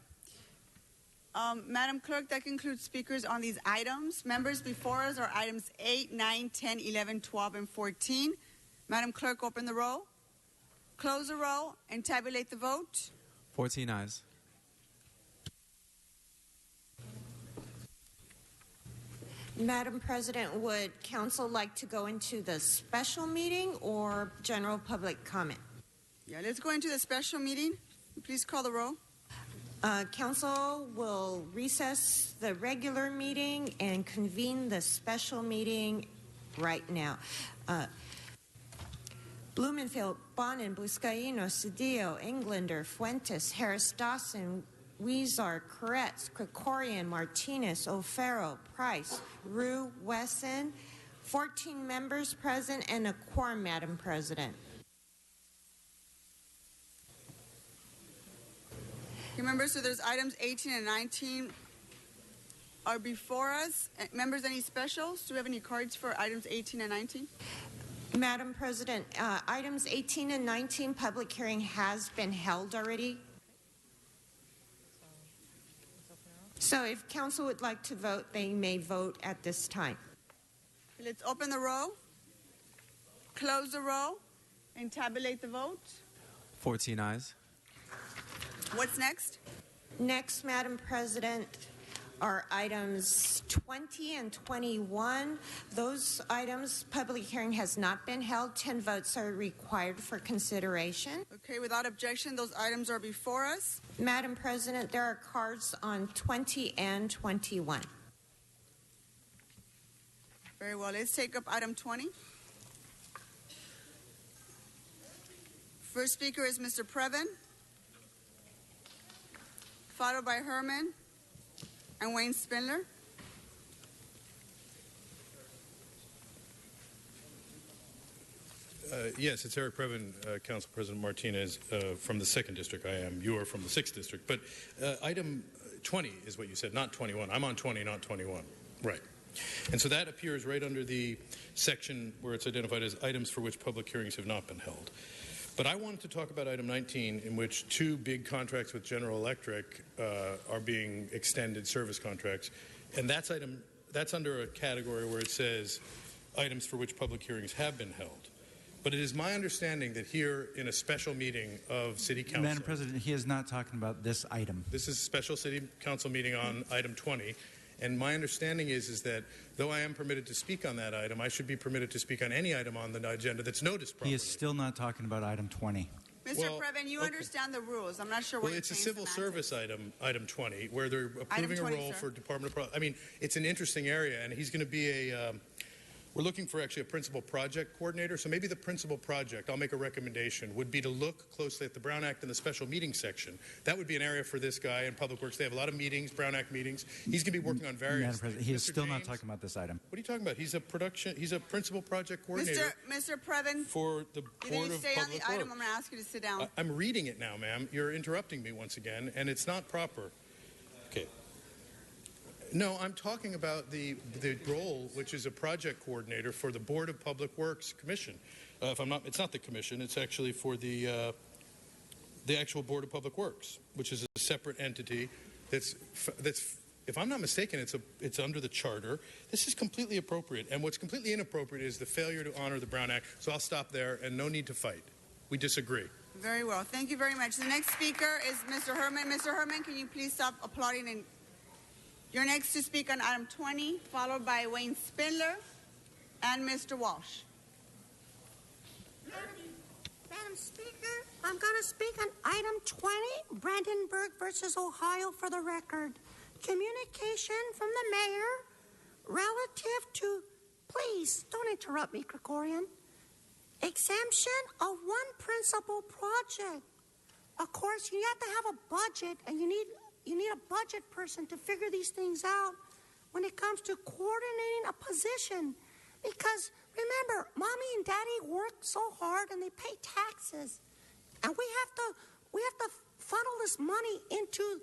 Madam Clerk, that concludes speakers on these items. Members, before us are items 8, 9, 10, 11, 12, and 14. Madam Clerk, open the roll, close the roll, and tabulate the vote. 14 ayes. Madam President, would council like to go into the special meeting or general public comment? Yeah, let's go into the special meeting. Please call the roll. Council will recess the regular meeting and convene the special meeting right now. Blumenfield, Bonin, Buscaino, Cedillo, Englander, Fuentes, Harris Dawson, Weezar, Koretz, Krikorian, Martinez, O'Farrell, Price, Rue, Wesson, 14 members present and a quorum, Madam President. Remember, so there's items 18 and 19 are before us. Members, any specials? Do we have any cards for items 18 and 19? Madam President, items 18 and 19, public hearing has been held already. So if council would like to vote, they may vote at this time. Let's open the roll, close the roll, and tabulate the vote. 14 ayes. What's next? Next, Madam President, are items 20 and 21. Those items, public hearing has not been held. 10 votes are required for consideration. Okay, without objection, those items are before us. Madam President, there are cards on 20 and 21. Very well. Let's take up item 20. First speaker is Mr. Previn, followed by Herman and Wayne Spindler. Yes, it's Eric Previn, Council President Martinez from the 2nd District. I am. You are from the 6th District. But item 20 is what you said, not 21. I'm on 20, not 21. Right. And so that appears right under the section where it's identified as items for which public hearings have not been held. But I wanted to talk about item 19, in which 2 big contracts with General Electric are being extended, service contracts. And that's under a category where it says items for which public hearings have been held. But it is my understanding that here in a special meeting of City Council... Madam President, he is not talking about this item. This is a special City Council meeting on item 20. And my understanding is that though I am permitted to speak on that item, I should be permitted to speak on any item on the agenda that's noticed properly. He is still not talking about item 20. Mr. Previn, you understand the rules. I'm not sure what Well, it's a civil service item 20, where they're approving 20, a role sir. for Department of... I mean, it's an interesting area, and he's going to be a... we're looking for actually a principal project coordinator, so maybe the principal project, I'll make a recommendation, would be to look closely at the Brown Act and the special meeting section. That would be an area for this guy in Public Works. They have a lot of meetings, Brown Act meetings. He's going to be working on various... Madam President, he is Mr. still not James, talking about this item. What are you talking about? He's a principal project coordinator Mr. Previn, for the you Board need to of stay on Public the item. Works. I'm going to ask you to sit down. I'm reading it now, ma'am. You're interrupting me once again, and it's not proper. Okay. No, I'm talking about the role, which is a project coordinator for the Board of Public Works Commission. If I'm not, it's not the commission. It's actually for the actual Board of Public Works, which is a separate entity. That's if I'm not mistaken, it's under the charter. This is completely appropriate, and what's completely inappropriate is the failure to honor the Brown Act. So I'll stop there, and no need to fight. We disagree. Very well. Thank you very much. The next speaker is Mr. Herman. Mr. Herman, can you please stop applauding? And you're next to speak on item 20, followed by Wayne Spindler and Mr. Walsh. Madam Speaker, I'm going to speak on item 20, Brandenburg versus Ohio, for the record. Communication from the mayor relative to, please don't interrupt me, Gregorian, exemption of one principal project. Of course, you have to have a budget, and you need a budget person to figure these things out when it comes to coordinating a position. Because remember, mommy and daddy work so hard and they pay taxes, and we have to funnel this money into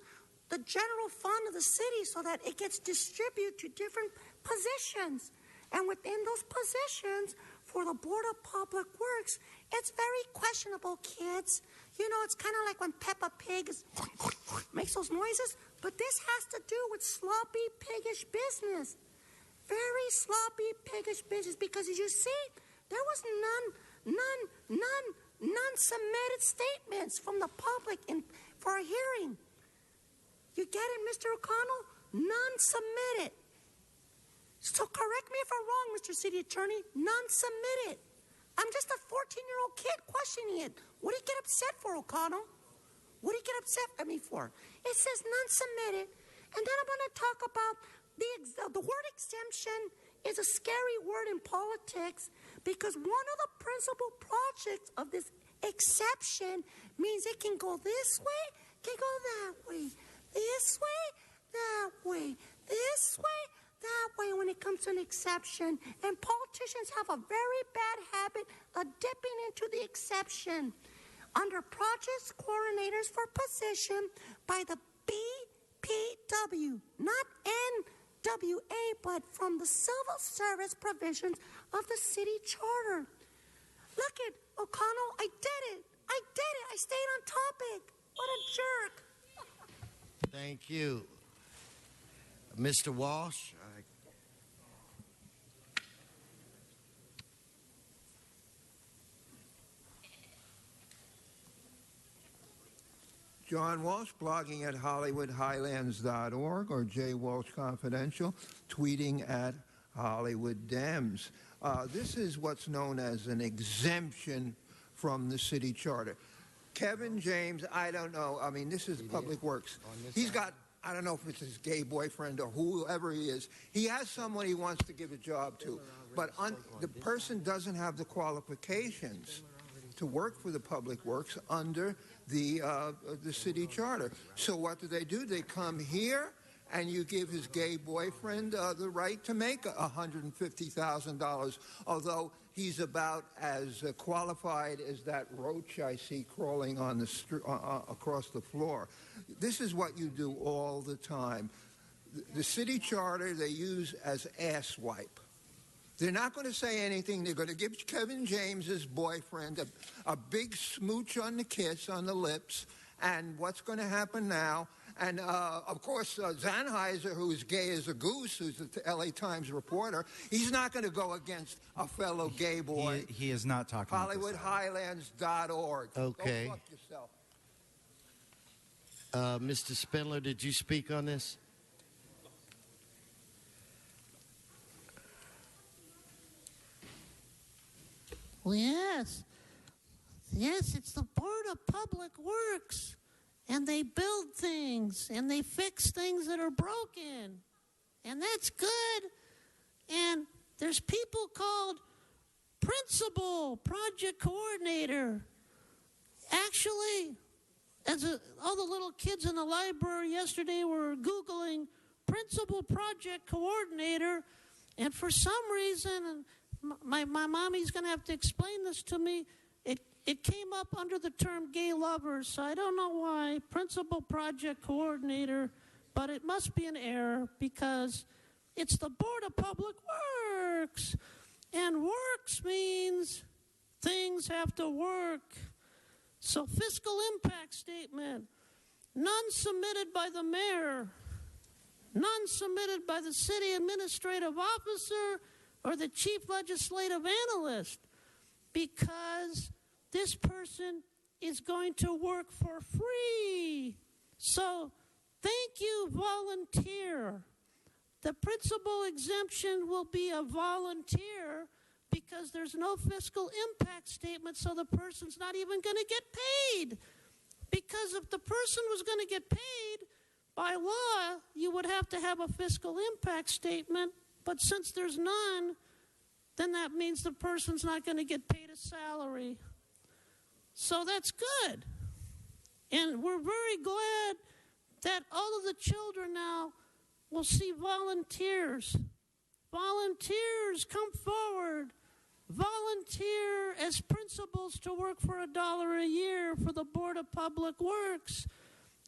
the general fund of the city so that it gets distributed to different positions. And within those positions, for the Board of Public Works, it's very questionable, kids. You know, it's kind of like when Peppa Pig makes those noises, but this has to do with sloppy, piggish business. Very sloppy, piggish business, because as you see, there was none submitted statements from the public for a hearing. You get it, Mr. O'Connell? None submitted. So correct me if I'm wrong, Mr. City Attorney. None submitted. I'm just a 14-year-old kid questioning it. What do you get upset for, O'Connell? What do you get upset at me for? It says none submitted. And then I'm going to talk about the word exemption is a scary word in politics, because one of the principal projects of this exception means it can go this way, can go that way, this way, that way, this way, that way when it comes to an exception. And politicians have a very bad habit of dipping into the exception. Under projects coordinators for position by the BPW, not NWA, but from the civil service provisions of the city charter. Look at O'Connell, I did it. I stayed on topic. What a jerk. Thank you. Mr. Walsh. John Walsh, blogging at HollywoodHighlands.org, or J. Walsh Confidential, tweeting at Hollywood Dems. This is what's known as an exemption from the city charter. Kevin James, I don't know. I mean, this is Public Works. He's got, I don't know if it's his gay boyfriend or whoever he is. He has someone he wants to give a job to, but the person doesn't have the qualifications to work for the Public Works under the city charter. So what do? They come here, and you give his gay boyfriend the right to make $150,000, although he's about as qualified as that roach I see crawling on the across the floor. This is what you do all the time. The city charter they use as ass wipe. They're not going to say anything. They're going to give Kevin James's boyfriend a big smooch on the kiss, on the lips. And what's going to happen now? And, of course, Sennheiser, who's gay as a goose, who's the L.A. Times reporter, he's not going to go against a fellow gay boy. He is not talking about this. HollywoodHighlands.org. Okay. Go fuck yourself. Mr. Spindler, did you speak on this? Well, yes. Yes, it's the Board of Public Works. And they build things, and they fix things that are broken. And that's good. And there's people called principal, project coordinator. Actually, all the little kids in the library yesterday were Googling principal project coordinator. And for some reason, my mommy's going to have to explain this to me, it came up under the term gay lovers, so I don't know why. Principal project coordinator but it must be an error because it's the Board of Public Works. And works means things have to work. So fiscal impact statement, none submitted by the mayor, none submitted by the city administrative officer or the chief legislative analyst, because this person is going to work for free. So thank you, volunteer. The principal exemption will be a volunteer because there's no fiscal impact statement, so the person's not even going to get paid. Because if the person was going to get paid, by law, you would have to have a fiscal impact statement, but since there's none, then that means the person's not going to get paid a salary. So that's good. And we're very glad that all of the children now will see volunteers. Volunteers, come forward. Volunteer as principals to work for $1 a year for the Board of Public Works.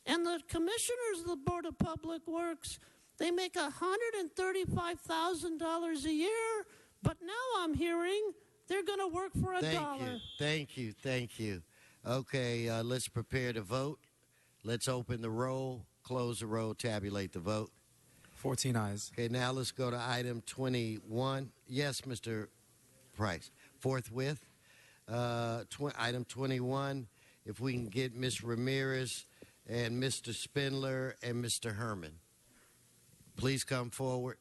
And the commissioners of the Board of Public Works, they make $135,000 a year, but now I'm hearing they're going to work for $1. Thank you. Okay, let's prepare to vote. Let's open the roll, close the roll, tabulate the vote. 14 ayes. Okay, now let's go to item 21. Yes, Mr. Price. Forthwith. Item 21, if we can get Ms. Ramirez and Mr. Spindler and Mr. Herman. Please come forward.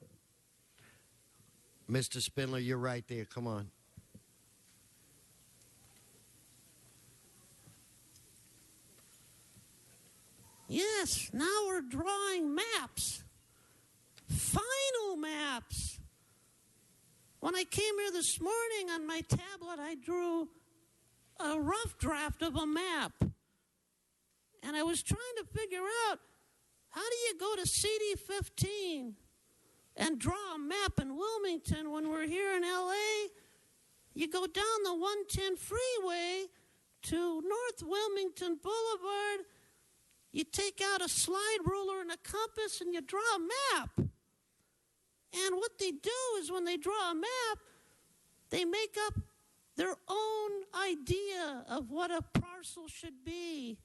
Mr. Spindler, you're right there. Come on. Yes, now we're drawing maps. Final maps. When I came here this morning on my tablet, I drew a rough draft of a map. And I was trying to figure out, how do you go to CD 15 and draw a map in Wilmington when we're here in L.A.? You go down the 110 freeway to North Wilmington Boulevard, you take out a slide ruler and a compass and you draw a map. And what they do is when they draw a map, they make up their own idea of what a parcel should be.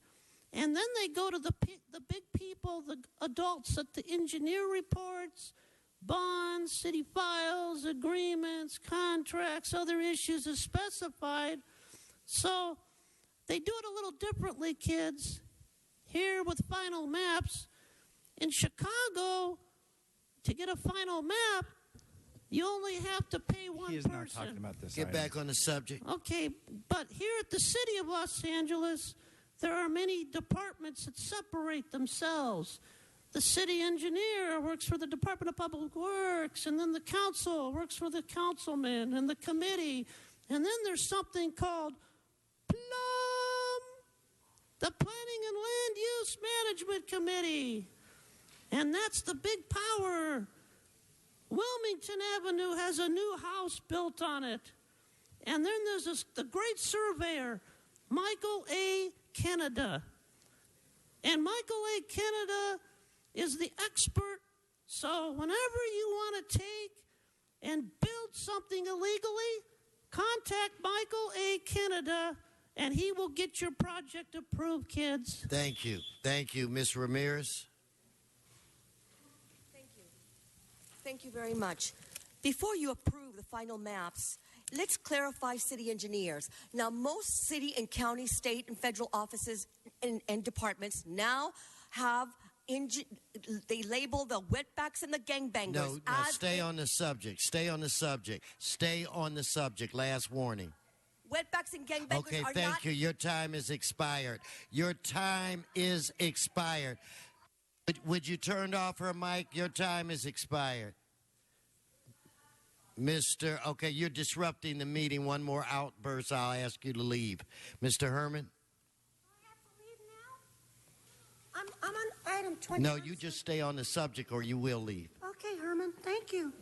And then they go to the big people, the adults at the engineer reports, bonds, city files, agreements, contracts, other issues as specified. So they do it a little differently, kids. Here with final maps, in Chicago, to get a final map, you only have to pay one person. He is not talking about this. Get back on the subject. Okay, but here at the city of Los Angeles, there are many departments that separate themselves. The city engineer works for the Department of Public Works, and then the council works for the councilman and the committee. And then there's something called PLUM, the Planning and Land Use Management Committee. And that's the big power. Wilmington Avenue has a new house built on it. And then there's the great surveyor, Michael A. Canada. And Michael A. Canada is the expert. So whenever you want to take and build something illegally, contact Michael A. Canada, and he will get your project approved, kids. Thank you. Thank you. Ms. Ramirez? Thank you very much. Before you approve the final maps, let's clarify city engineers. Now, most city and county, state, and federal offices and departments now have they label the wetbacks and the gangbangers. No, stay on the subject. Stay on the subject. Stay on the subject. Last warning. Wetbacks and gangbangers okay, are thank not... you. Your time is expired. Your time is expired. Would you turn off her mic? Your time is expired. Okay, you're disrupting the meeting. One more outburst, I'll ask you to leave. Mr. Herman? I'm on item 20. No, you just stay on the subject or you will leave. Okay, Herman, thank you.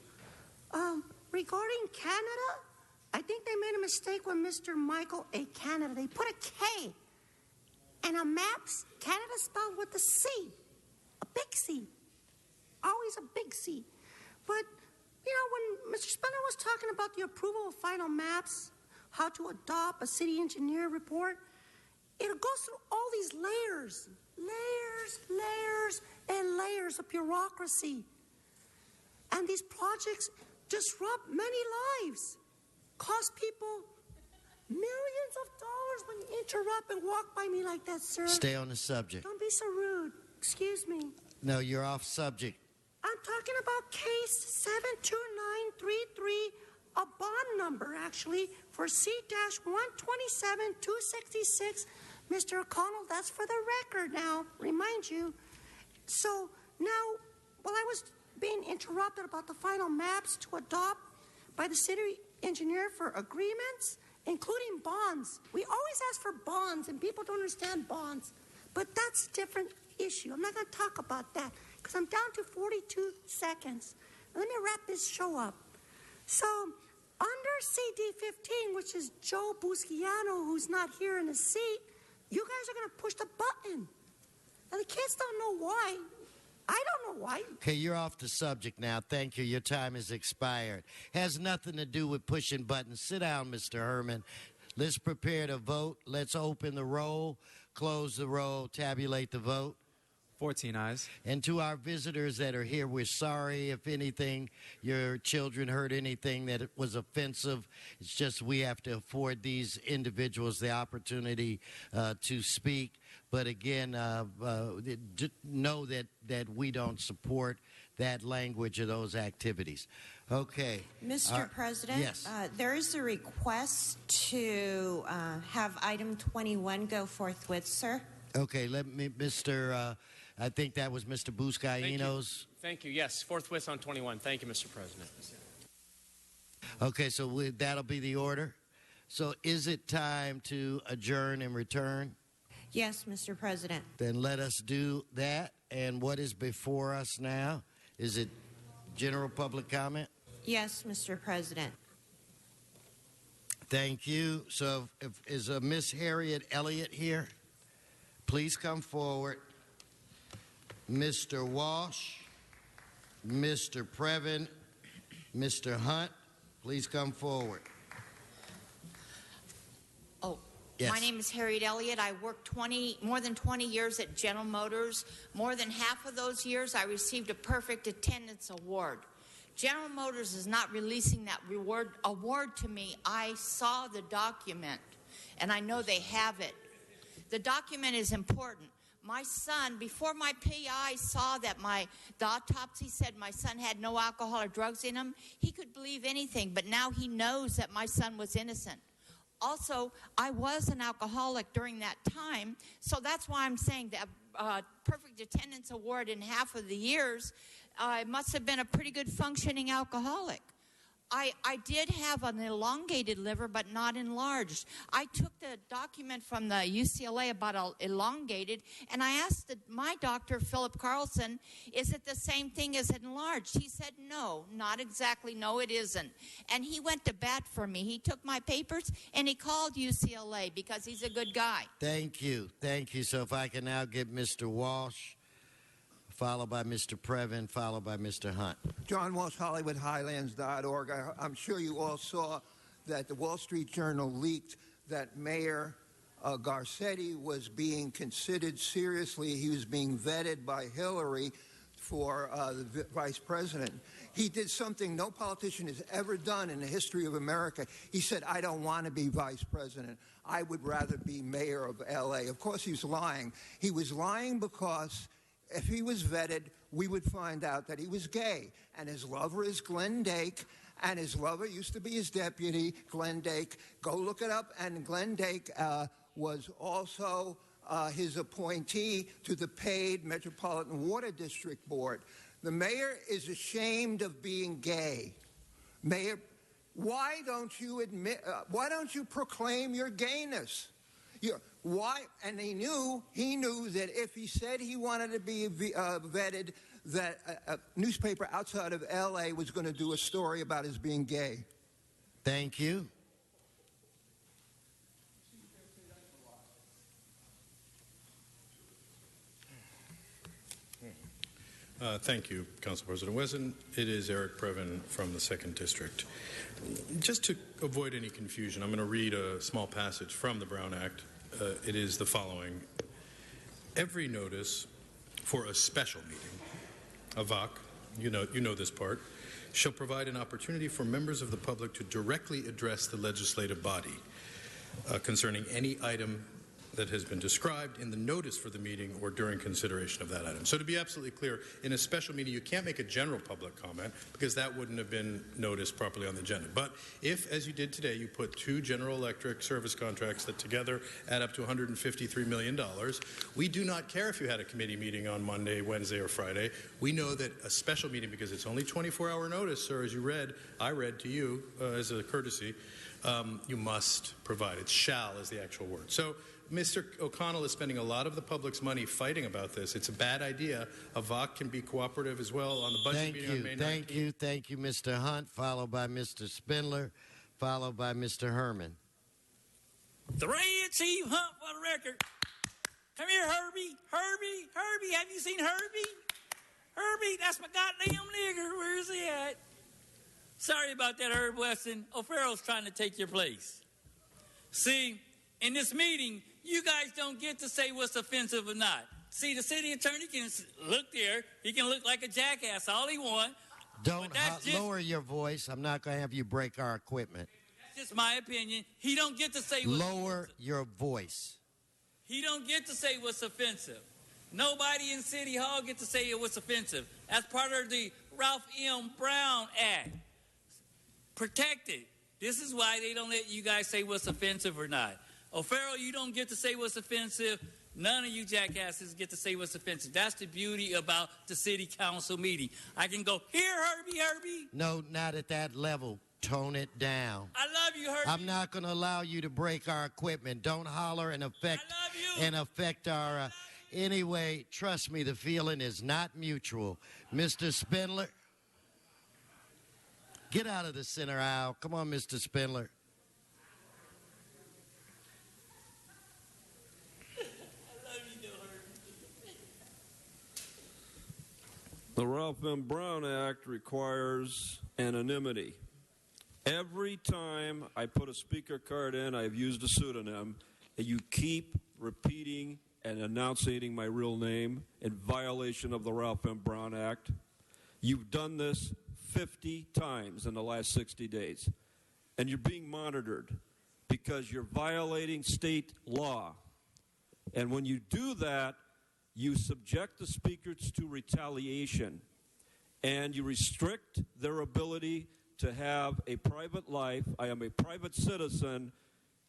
Regarding Canada, I think they made a mistake with Mr. Michael A. Canada. They put a K. And on maps, Canada spelled with a C. A big C. always a big C. But, you know, when Mr. Spender was talking about the approval of final maps, how to adopt a city engineer report, it goes through all these layers, and layers of bureaucracy. And these projects disrupt many lives, cost people millions of dollars when you interrupt and walk by me like that, sir. Stay on the subject. Don't be so rude. Excuse me. No, you're off subject. I'm talking about case 72933, a bond number, actually, for C-127-266. Mr. O'Connell, that's for the record now, remind you. So now, while I was being interrupted about the final maps to adopt by the city engineer for agreements, including bonds. We always ask for bonds, and people don't understand bonds. But that's a different issue. I'm not going to talk about that because I'm down to 42 seconds. Let me wrap this show up. So, under CD15, which is Joe Busciano, who's not here in his seat, you guys are going to push the button. And the kids don't know why. I don't know why. Okay, you're off the subject now. Thank you. Your time has expired. Has nothing to do with pushing buttons. Sit down, Mr. Herman. Let's prepare to vote. Let's open the roll, close the roll, tabulate the vote. 14 ayes. And to our visitors that are here, we're sorry if anything, your children heard anything that was offensive. It's just we have to afford these individuals the opportunity to speak. But again, know that we don't support that language or those activities. Okay. Mr. President, yes. There is a request to have item 21 go forthwith, sir. Okay, let me, Mr. I think that was Mr. Buscaino's. Thank you. Yes, forthwith on 21. Thank you, Mr. President. Okay, so that'll be the order. So is it time to adjourn and return? Yes, Mr. President. Then let us do that. And what is before us now? Is it general public comment? Yes, Mr. President. Thank you. So is Miss Harriet Elliott here? Please come forward. Mr. Walsh, Mr. Previn, Mr. Hunt, please come forward. Oh, yes. My name is Harriet Elliott. I worked more than 20 years at General Motors. More than half of those years, I received a perfect attendance award. General Motors is not releasing that award to me. I saw the document, and I know they have it. The document is important. My son, before my PI saw that the autopsy said my son had no alcohol or drugs in him, he could believe anything, but now he knows that my son was innocent. Also, I was an alcoholic during that time, so that's why I'm saying that perfect attendance award in half of the years, I must have been a pretty good functioning alcoholic. I did have an elongated liver, but not enlarged. I took the document from the UCLA about elongated, and I asked my doctor, Philip Carlson, is it the same thing as enlarged? He said, no, not exactly. No, it isn't. And he went to bat for me. He took my papers, and he called UCLA because he's a good guy. Thank you. Thank you. So if I can now get Mr. Walsh, followed by Mr. Previn, followed by Mr. Hunt. John Walsh, HollywoodHighlands.org. I'm sure you all saw that the Wall Street Journal leaked that Mayor Garcetti was being considered seriously. He was being vetted by Hillary for the vice president. He did something no politician has ever done in the history of America. He said, I don't want to be vice president. I would rather be mayor of L.A. Of course, he was lying. He was lying because if he was vetted, we would find out that he was gay. And his lover is Glenn Dake, and his lover used to be his deputy, Glenn Dake. Go look it up. And Glenn Dake was also his appointee to the paid Metropolitan Water District Board. The mayor is ashamed of being gay. Mayor, why don't you proclaim your gayness? Why? And he knew that if he said he wanted to be vetted, that a newspaper outside of L.A. was going to do a story about his being gay. Thank you. Thank you, Council President Wesson. It is Eric Previn from the 2nd District. Just to avoid any confusion, I'm going to read a small passage from the Brown Act. It is the following. Every notice for a special meeting, a VOC, you know this part, shall provide an opportunity for members of the public to directly address the legislative body concerning any item that has been described in the notice for the meeting or during consideration of that item. So to be absolutely clear, in a special meeting, you can't make a general public comment because that wouldn't have been noticed properly on the agenda. But if, as you did today, you put 2 General Electric service contracts that together add up to $153 million, we do not care if you had a committee meeting on Monday, Wednesday, or Friday. We know that a special meeting, because it's only 24-hour notice, sir, as you read, I read to you as a courtesy, you must provide. It's shall is the actual word. So Mr. O'Connell is spending a lot of the public's money fighting about this. It's a bad idea. A VOC can be cooperative as well on the budget meeting on May 19th. Thank you, Mr. Hunt, followed by Mr. Spindler, followed by Mr. Herman. The Red Chief Hunt for the record. Come here, Herbie. Herbie, have you seen Herbie? Herbie, that's my goddamn nigger. Where is he at? Sorry about that, Herb Weston. O'Farrell's trying to take your place. See, in this meeting, you guys don't get to say what's offensive or not. See, the city attorney can look there. He can look like a jackass all he wants. Don't lower your voice. I'm not going to have you break our equipment. That's just my opinion. He don't get to say what's Lower your voice. He don't get to say what's offensive. Nobody in City Hall gets to say what's offensive. That's part of the Ralph M. Brown Act. Protected. This is why they don't let you guys say what's offensive or not. O'Farrell, you don't get to say what's offensive. None of you jackasses get to say what's offensive. That's the beauty about the city council meeting. I can go, here, Herbie. No, not at that level. Tone it down. I love you, Herbie. I'm not going to allow you to break our equipment. Don't holler and affect our... anyway, trust me, the feeling is not mutual. Mr. Spindler, get out of the center aisle. Come on, Mr. Spindler. The Ralph M. Brown Act requires anonymity. Every time I put a speaker card in, I've used a pseudonym, and you keep repeating and announcing my real name in violation of the Ralph M. Brown Act. You've done this 50 times in the last 60 days, and you're being monitored because you're violating state law. And when you do that, you subject the speakers to retaliation, and you restrict their ability to have a private life. I am a private citizen,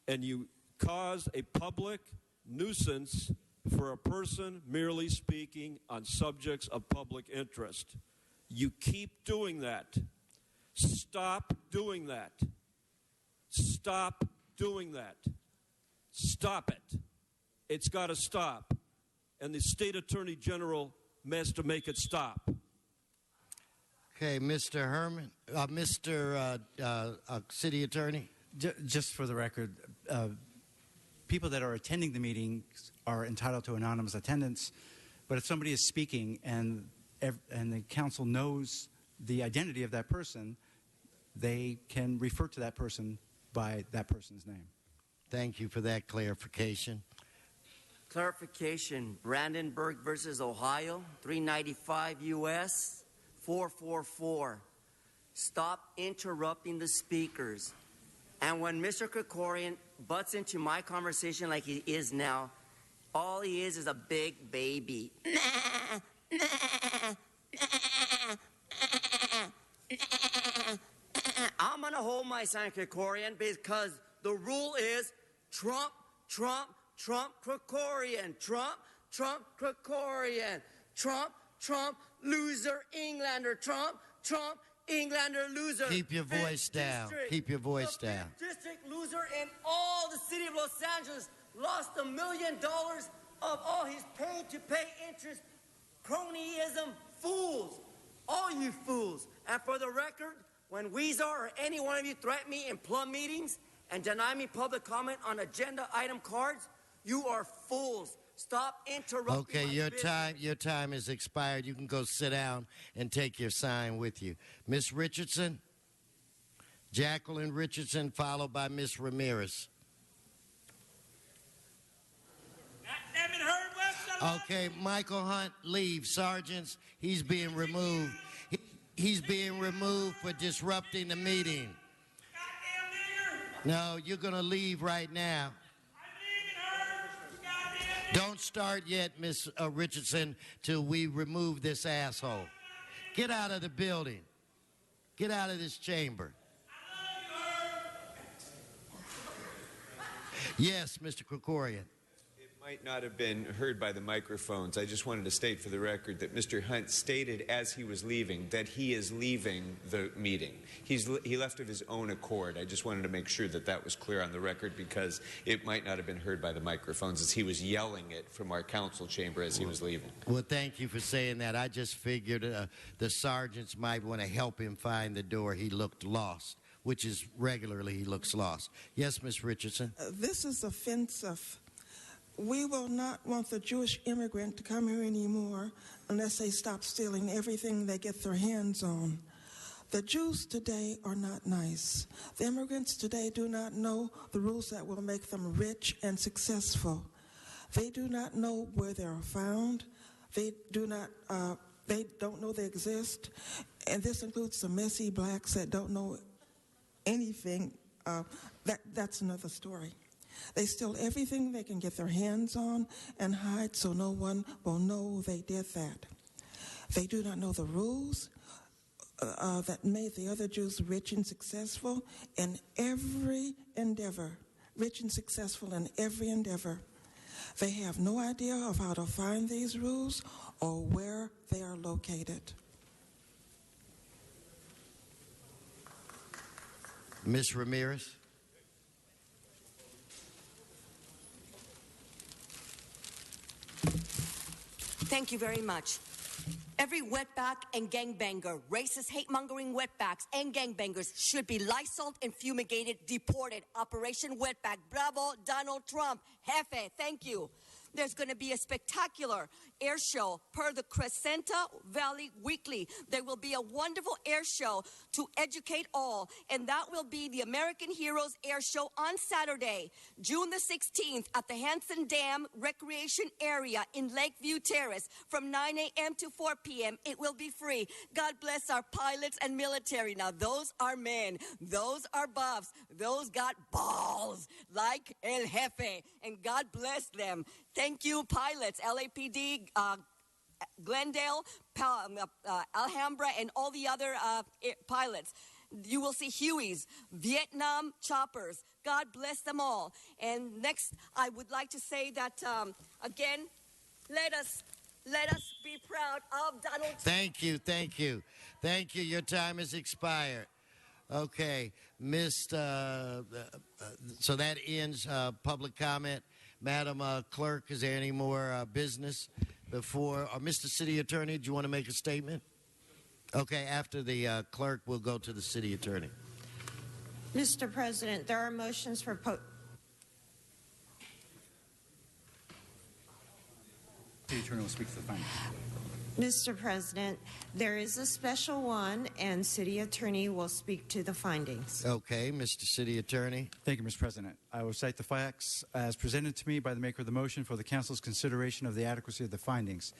and you cause a public nuisance for a person merely speaking on subjects of public interest. You keep doing that. Stop doing that. Stop doing that. Stop it. It's got to stop. And the state attorney general has to make it stop. Okay, Mr. Herman, Mr. City Attorney. Just for the record, people that are attending the meetings are entitled to anonymous attendance, but if somebody is speaking and the council knows the identity of that person, they can refer to that person by that person's name. Thank you for that clarification. Clarification, Brandenburg versus Ohio, 395 U.S. 444. Stop interrupting the speakers. And when Mr. Krikorian butts into my conversation like he is now, all he is a big baby. I'm going to hold my sign, Krikorian, because the rule is Trump, Trump, Trump, Krikorian, Trump, Trump, Krikorian, Trump, Trump, loser, Englander, Trump, Trump, Englander, loser. Keep your voice down. Keep your voice down. District loser in all the city of Los Angeles lost $1 million of all he's paid to pay interest. Cronyism, fools, all you fools. And for the record, when Weezer or any one of you threaten me in plum meetings and deny me public comment on agenda item cards, you are fools. Stop interrupting Okay, my business. your time has expired. You can go sit down and take your sign with you. Miss Richardson, Jacqueline Richardson, followed by Miss Ramirez. Okay, Michael Hunt, leave. Sergeants, he's being removed. He's being removed for disrupting the meeting. No, you're going to leave right now. Don't start yet, Miss Richardson, till we remove this asshole. Get out of the building. Get out of this chamber. Yes, Mr. Krikorian. Might not have been heard by the microphones. I just wanted to state for the record that Mr. Hunt stated as he was leaving that he is leaving the meeting. He left of his own accord. I just wanted to make sure that that was clear on the record because it might not have been heard by the microphones as he was yelling it from our council chamber as he was leaving. Well, thank you for saying that. I just figured the sergeants might want to help him find the door. He looked lost, which is regularly he looks lost. Yes, Miss Richardson? This is offensive. We will not want the Jewish immigrant to come here anymore unless they stop stealing everything they get their hands on. The Jews today are not nice. The immigrants today do not know the rules that will make them rich and successful. They do not know where they are found. They don't know they exist. And this includes the messy blacks that don't know anything. That's another story. They steal everything they can get their hands on and hide so no one will know they did that. They do not know the rules that made the other Jews rich and successful in every endeavor. Rich and successful in every endeavor. They have no idea of how to find these rules or where they are located. Ms. Ramirez? Thank you very much. Every wetback and gangbanger, racist, hate-mongering wetbacks and gangbangers should be Lysoled and fumigated, deported. Operation Wetback. Bravo, Donald Trump. Jefe, thank you. There's going to be a spectacular air show per the Crescenta Valley Weekly. There will be a wonderful air show to educate all, and that will be the American Heroes Air Show on Saturday, June the 16th at the Hanson Dam Recreation Area in Lakeview Terrace from 9 a.m. to 4 p.m. It will be free. God bless our pilots and military. Now, those are men. Those are buffs. Those got balls like El Jefe, and God bless them. Thank you, pilots, LAPD, Glendale, Alhambra, and all the other pilots. You will see Hueys, Vietnam choppers. God bless them all. And next, I would like to say that, again, let us be proud of Donald Trump. Thank you, thank you. Thank you. Your time has expired. Okay, so that ends public comment. Madam Clerk, is there any more business before? Mr. City Attorney, do you want to make a statement? Okay, after the clerk, we'll go to the City Attorney. Mr. President, there are motions for City Attorney will speak to the findings. Mr. President, there is a special one, and City Attorney will speak to the findings. Okay, Mr. City Attorney. Thank you, Mr. President. I will cite the facts as presented to me by the maker of the motion for the Council's consideration of the adequacy of the findings.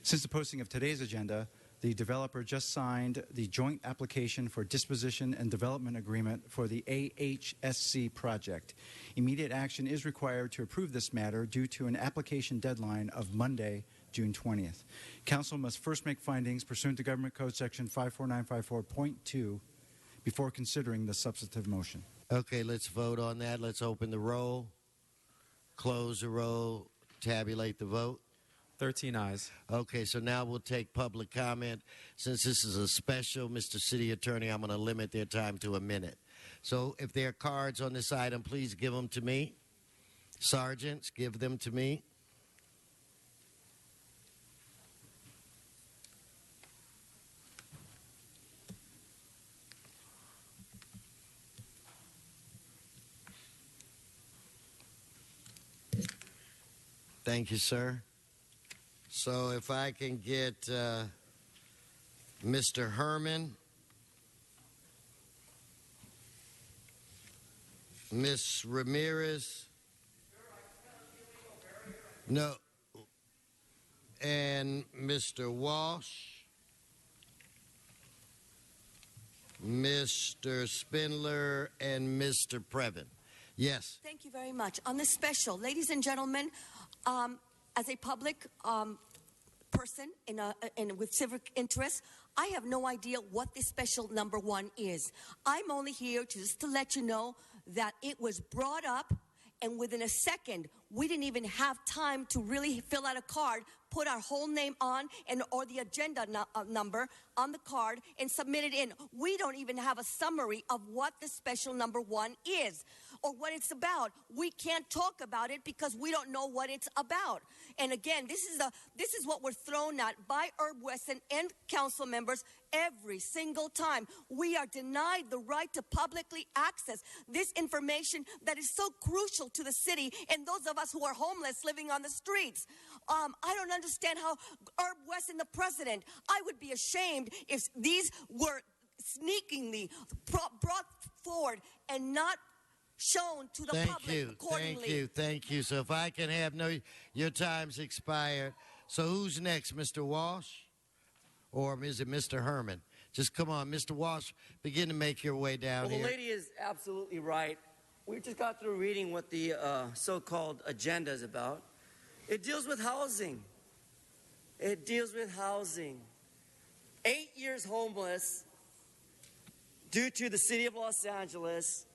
Since the posting of today's agenda, the developer just signed the joint application for disposition and development agreement for the AHSC project. Immediate action is required to approve this matter due to an application deadline of Monday, June 20th. Council must first make findings pursuant to Government Code Section 54954.2 before considering the substantive motion. Okay, let's vote on that. Let's open the roll, close the roll, tabulate the vote. 13 ayes. Okay, so now we'll take public comment. Since this is a special, Mr. City Attorney, I'm going to limit their time to a minute. So if there are cards on this item, please give them to me. Sergeants, give them to me. Thank you, sir. So if I can get Mr. Herman, Ms. Ramirez, no, and Mr. Walsh, Mr. Spindler, and Mr. Previn. Yes. Thank you very much. On this special, ladies and gentlemen, as a public person with civic interest, I have no idea what this special number 1 is. I'm only here just to let you know that it was brought up, and within a second, we didn't even have time to really fill out a card, put our whole name on, or the agenda number on the card, and submit it in. We don't even have a summary of what the special number 1 is or what it's about. We can't talk about it because we don't know what it's about. And again, this is what we're thrown at by Herb Wesson and council members every single time. We are denied the right to publicly access this information that is so crucial to the city and those of us who are homeless living on the streets. I don't understand how Herb Wesson, the president, I would be ashamed if these were sneakingly brought forward and not shown to the public accordingly. Thank you. So if I can have your time's expired. So who's next, Mr. Walsh? Or is it Mr. Herman? Just come on, Mr. Walsh, begin to make your way down here. The lady is absolutely right. We just got through reading what the so-called agenda is about. It deals with housing. It deals with housing. 8 years homeless due to the city of Los Angeles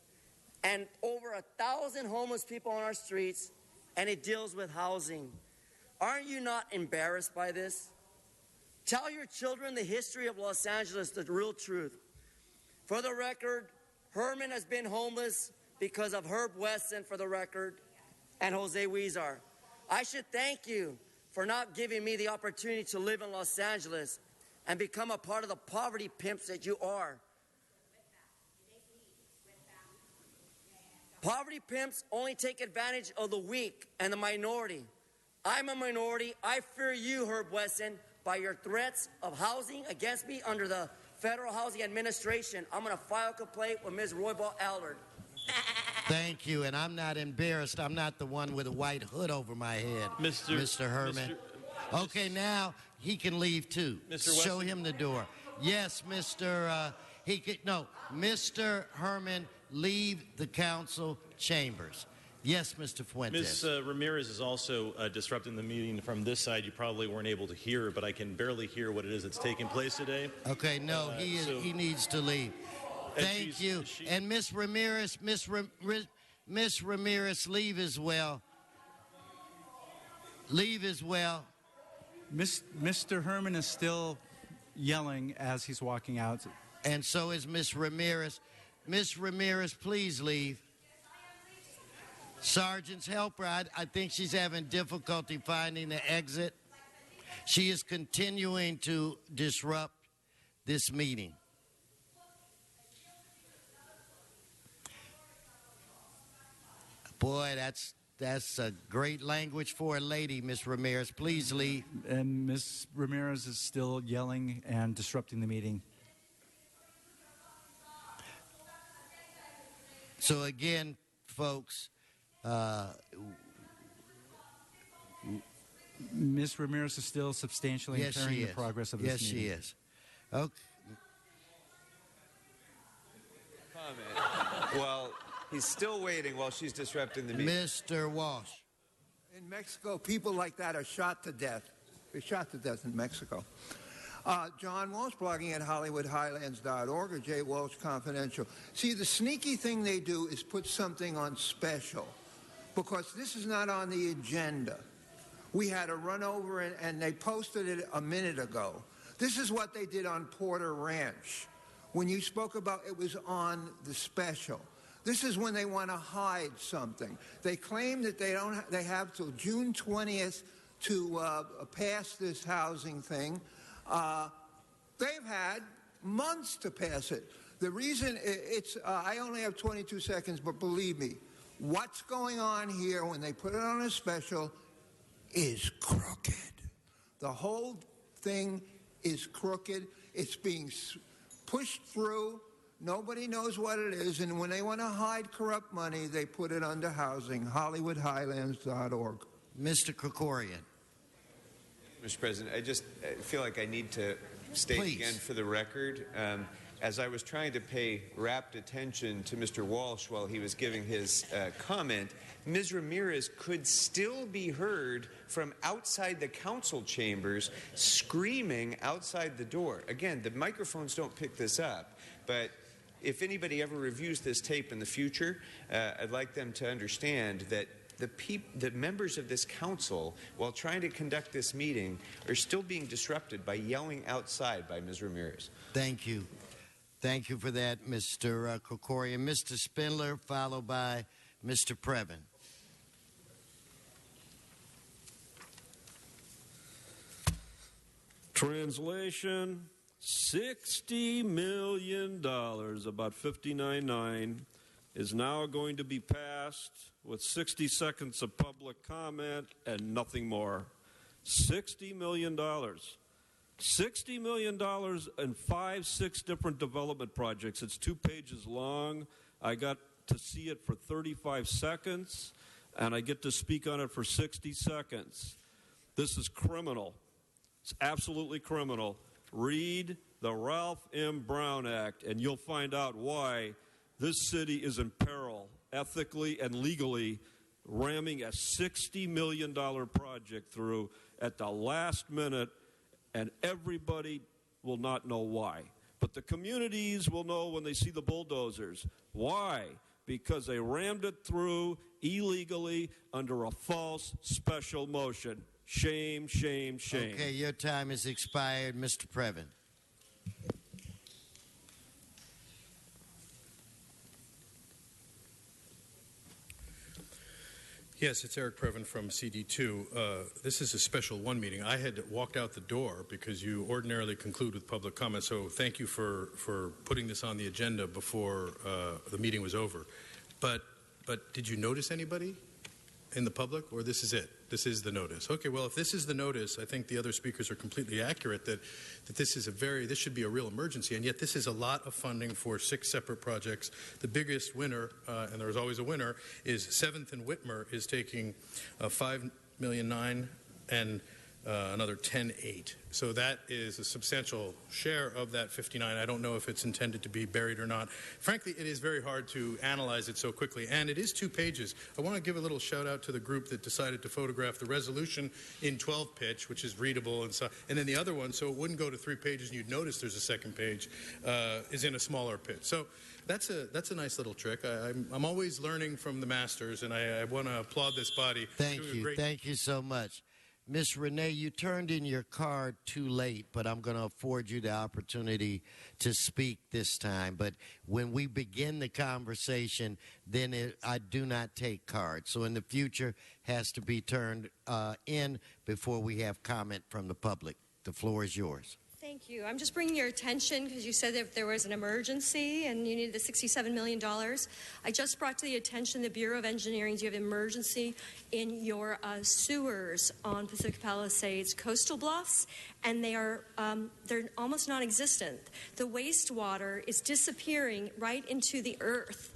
and over 1,000 homeless people on our streets, and it deals with housing. Aren't you not embarrassed by this? Tell your children the history of Los Angeles, the real truth. For the record, Herman has been homeless because of Herb Wesson, for the record, and Jose Huizar. I should thank you for not giving me the opportunity to live in Los Angeles and become a part of the poverty pimps that you are. Poverty pimps only take advantage of the weak and the minority. I'm a minority. I fear you, Herb Wesson, by your threats of housing against me under the Federal Housing Administration. I'm going to file a complaint with Ms. Roybal Allard. Thank you, and I'm not embarrassed. I'm not the one with a white hood over my head, Mr. Herman. Okay, now he can leave too. Show him the door. Yes, Mr. Mr. Herman, leave the council chambers. Yes, Mr. Fuentes. Ms. Ramirez is also disrupting the meeting from this side. You probably weren't able to hear, but I can barely hear what it is that's taking place today. Okay, no, he needs to leave. Thank you. And Miss Ramirez, Miss Ramirez, leave as well. Leave as well. Mr. Herman is still yelling as he's walking out. And so is Miss Ramirez. Miss Ramirez, please leave. Sergeant's helper, I think she's having difficulty finding the exit. She is continuing to disrupt this meeting. Boy, that's a great language for a lady, Miss Ramirez. Please leave. And Ms. Ramirez is still yelling and disrupting the meeting. So again, folks, Ms. Ramirez is still substantially impairing the progress of this meeting. Yes, she is. Okay. Well, he's still waiting while she's disrupting the meeting. Mr. Walsh. In Mexico, people like that are shot to death. They're shot to death in Mexico. John Walsh, blogging at HollywoodHighlands.org or J. Walsh Confidential. See, the sneaky thing they do is put something on special because this is not on the agenda. We had a run over and they posted it a minute ago. This is what they did on Porter Ranch. When you spoke about it was on the special. This is when they want to hide something. They claim that they have till June 20th to pass this housing thing. They've had months to pass it. The reason I only have 22 seconds, but believe me, what's going on here when they put it on a special, is crooked. The whole thing is crooked. It's being pushed through. Nobody knows what it is, and when they want to hide corrupt money, they put it under housing. HollywoodHighlands.org. Mr. Krikorian. Mr. President, I feel like I need to state again for the record, as I was trying to pay rapt attention to Mr. Walsh while he was giving his comment, Ms. Ramirez could still be heard from outside the council chambers screaming outside the door. Again, the microphones don't pick this up, but if anybody ever reviews this tape in the future, I'd like them to understand that the members of this council, while trying to conduct this meeting, are still being disrupted by yelling outside by Ms. Ramirez. Thank you. Thank you for that, Mr. Krikorian. Mr. Spindler, followed by Mr. Previn. Translation, $60 million, about 59.9, is now going to be passed with 60 seconds of public comment and nothing more. $60 million. $60 million in 5-6 different development projects. It's 2 pages long. I got to see it for 35 seconds, and I get to speak on it for 60 seconds. This is criminal. It's absolutely criminal. Read the Ralph M. Brown Act, and you'll find out why this city is in peril, ethically and legally, ramming a $60 million project through at the last minute, and everybody will not know why. But the communities will know when they see the bulldozers. Why? Because they rammed it through illegally under a false special motion. Shame, shame, shame. Okay, your time has expired. Mr. Previn. Yes, it's Eric Previn from CD2. This is a special one meeting. I had walked out the door because you ordinarily conclude with public comment, so thank you for putting this on the agenda before the meeting was over. But did you notice anybody in the public, or this is it? This is the notice. Okay, well, if this is the notice, I think the other speakers are completely accurate that this should be a real emergency, and yet this is a lot of funding for 6 separate projects. The biggest winner, and there's always a winner, is 7th and Whitmer is taking $5.9 million and another 10.8. So that is a substantial share of that 59. I don't know if it's intended to be buried or not. Frankly, it is very hard to analyze it so quickly, and it is 2 pages. I want to give a little shout out to the group that decided to photograph the resolution in 12 pitch, which is readable, and then the other one, so it wouldn't go to 3 pages and you'd notice there's a second page, is in a smaller pitch. So that's a nice little trick. I'm always learning from the masters, and I want to applaud this body. Thank you. Thank you so much. Ms. Renee, you turned in your card too late, but I'm going to afford you the opportunity to speak this time. But when we begin the conversation, then I do not take cards. So in the future, has to be turned in before we have comment from the public. The floor is yours. Thank you. I'm just bringing your attention because you said that there was an emergency and you needed the $67 million. I just brought to the attention the Bureau of Engineering. You have emergency in your sewers on Pacific Palisades coastal bluffs, and they're almost non-existent. The wastewater is disappearing right into the earth.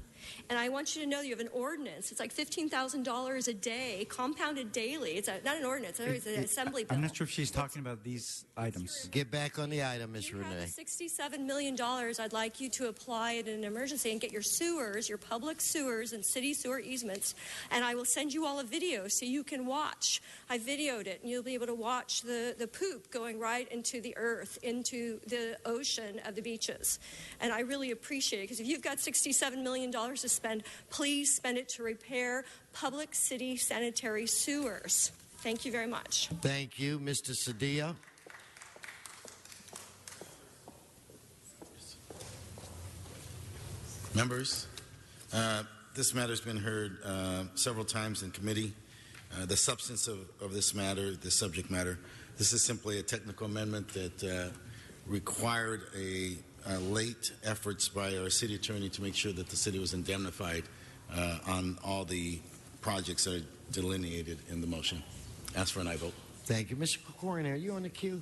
And I want you to know that you have an ordinance. It's like $15,000 a day, compounded daily. It's not an ordinance. It's an assembly bill. I'm not sure if she's talking about these items. Get back on the item, Ms. Renee. $67 million. I'd like you to apply it in an emergency and get your sewers, your public sewers and city sewer easements. And I will send you all a video so you can watch. I videoed it, and you'll be able to watch the poop going right into the earth, into the ocean of the beaches. And I really appreciate it, because if you've got $67 million to spend, please spend it to repair public city sanitary sewers. Thank you very much. Thank you. Mr. Cedillo. Members, this matter has been heard several times in committee. The substance of this matter, the subject matter, this is simply a technical amendment that required a late efforts by our city attorney to make sure that the city was indemnified on all the projects that are delineated in the motion. Ask for an aye vote. Thank you. Mr. Krikorian, are you on the queue?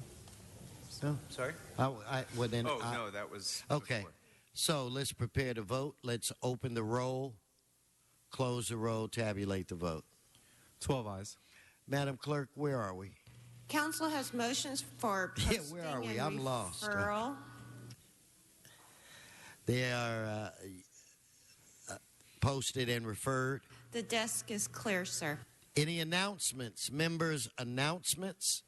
No? Sorry? Well, then, No, that was. Okay. So let's prepare to vote. Let's open the roll, close the roll, tabulate the vote. 12 ayes. Madam Clerk, where are we? Council has motions for Yeah, posting where are we? and I'm lost. referral. They are posted and referred. The desk is clear, sir. Any announcements? Members' announcements?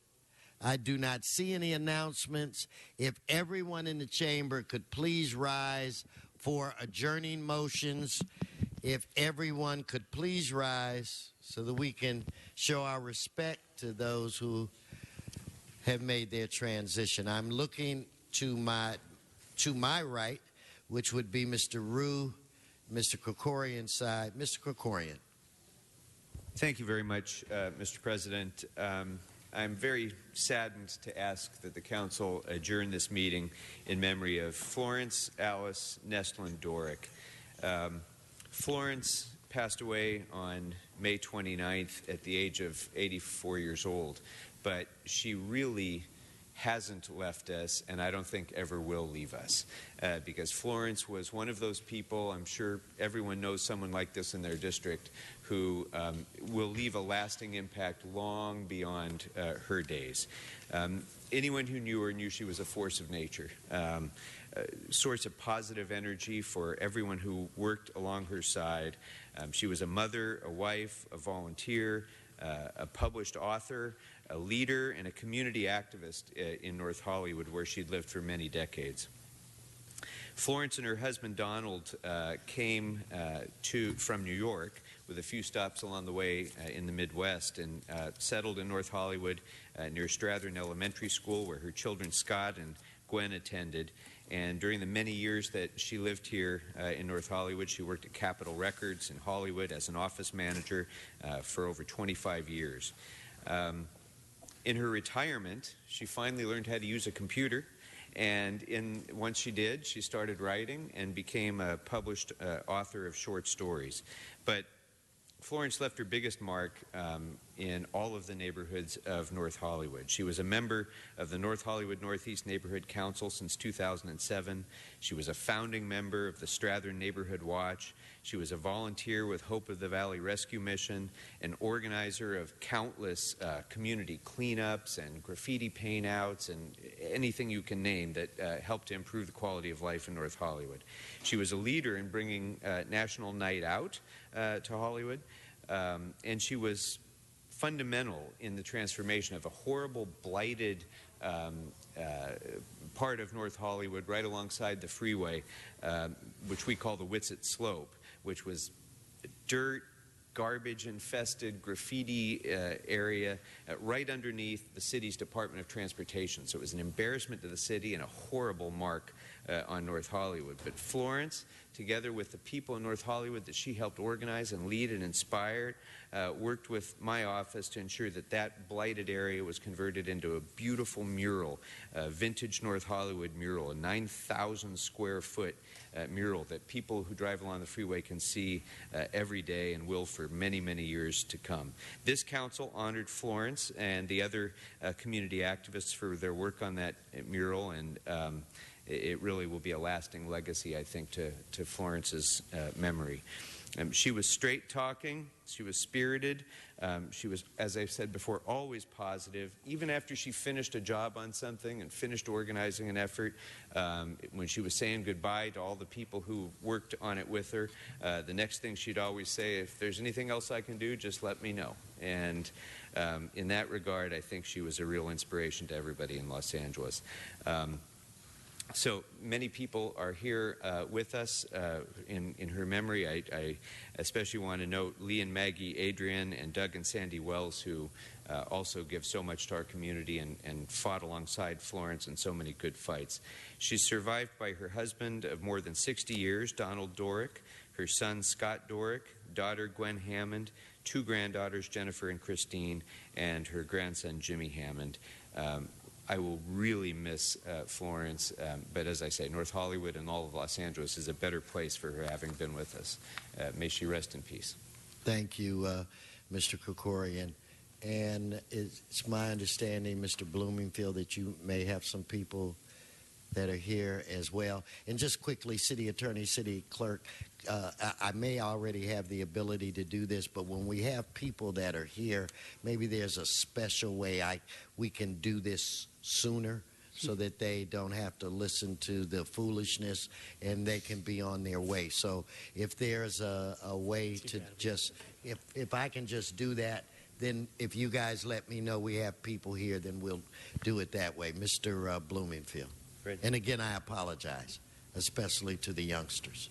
I do not see any announcements. If everyone in the chamber could please rise for adjourning motions. If everyone could please rise so that we can show our respect to those who have made their transition. I'm looking to my right, which would be Mr. Rue, Mr. Krikorian's side. Mr. Krikorian. Thank you very much, Mr. President. I'm very saddened to ask that the Council adjourn this meeting in memory of Florence Alice Nestlin Dorick. Florence passed away on May 29th at the age of 84 years old, but she really hasn't left us, and I don't think ever will leave us, because Florence was one of those people, I'm sure everyone knows someone like this in their district, who will leave a lasting impact long beyond her days. Anyone who knew her knew she was a force of nature, a source of positive energy for everyone who worked along her side. She was a mother, a wife, a volunteer, a published author, a leader, and a community activist in North Hollywood, where she'd lived for many decades. Florence and her husband Donald came from New York with a few stops along the way in the Midwest, and settled in North Hollywood near Strathern Elementary School, where her children Scott and Gwen attended. And during the many years that she lived here in North Hollywood, she worked at Capitol Records in Hollywood as an office manager for over 25 years. In her retirement, she finally learned how to use a computer, and once she did, she started writing and became a published author of short stories. But Florence left her biggest mark in all of the neighborhoods of North Hollywood. She was a member of the North Hollywood Northeast Neighborhood Council since 2007. She was a founding member of the Strathern Neighborhood Watch. She was a volunteer with Hope of the Valley Rescue Mission, an organizer of countless community cleanups and graffiti paint-outs and anything you can name that helped to improve the quality of life in North Hollywood. She was a leader in bringing National Night Out to Hollywood, and she was fundamental in the transformation of a horrible, blighted part of North Hollywood right alongside the freeway, which we call the Whitsett Slope, which was dirt, garbage-infested, graffiti area right underneath the city's Department of Transportation. So it was an embarrassment to the city and a horrible mark on North Hollywood. But Florence, together with the people in North Hollywood that she helped organize and lead and inspire, worked with my office to ensure that that blighted area was converted into a beautiful mural, a vintage North Hollywood mural, a 9,000 square foot mural that people who drive along the freeway can see every day and will for many, many years to come. This council honored Florence and the other community activists for their work on that mural, and it really will be a lasting legacy, I think, to Florence's memory. She was straight-talking. She was spirited. She was, as I've said before, always positive. Even after she finished a job on something and finished organizing an effort, when she was saying goodbye to all the people who worked on it with her, the next thing she'd always say, if there's anything else I can do, just let me know. And in that regard, I think she was a real inspiration to everybody in Los Angeles. So many people are here with us in her memory. I especially want to note Lee and Maggie Adrian and Doug and Sandy Wells, who also give so much to our community and fought alongside Florence in so many good fights. She's survived by her husband of more than 60 years, Donald Dorick, her son Scott Dorick, daughter Gwen Hammond, two granddaughters, Jennifer and Christine, and her grandson Jimmy Hammond. I will really miss Florence, but as I say, North Hollywood and all of Los Angeles is a better place for her having been with us. May she rest in peace. Thank you, Mr. Krikorian. And it's my understanding, Mr. Bloomingfield, that you may have some people that are here as well. And just quickly, City Attorney, City Clerk, I may already have the ability to do this, but when we have people that are here, maybe there's a special way we can do this sooner so that they don't have to listen to the foolishness and they can be on their way. So if there's a way to just, if I can just do that, then if you guys let me know we have people here, then we'll do it that way. Mr. Bloomingfield. Great. And again, I apologize, especially to the youngsters.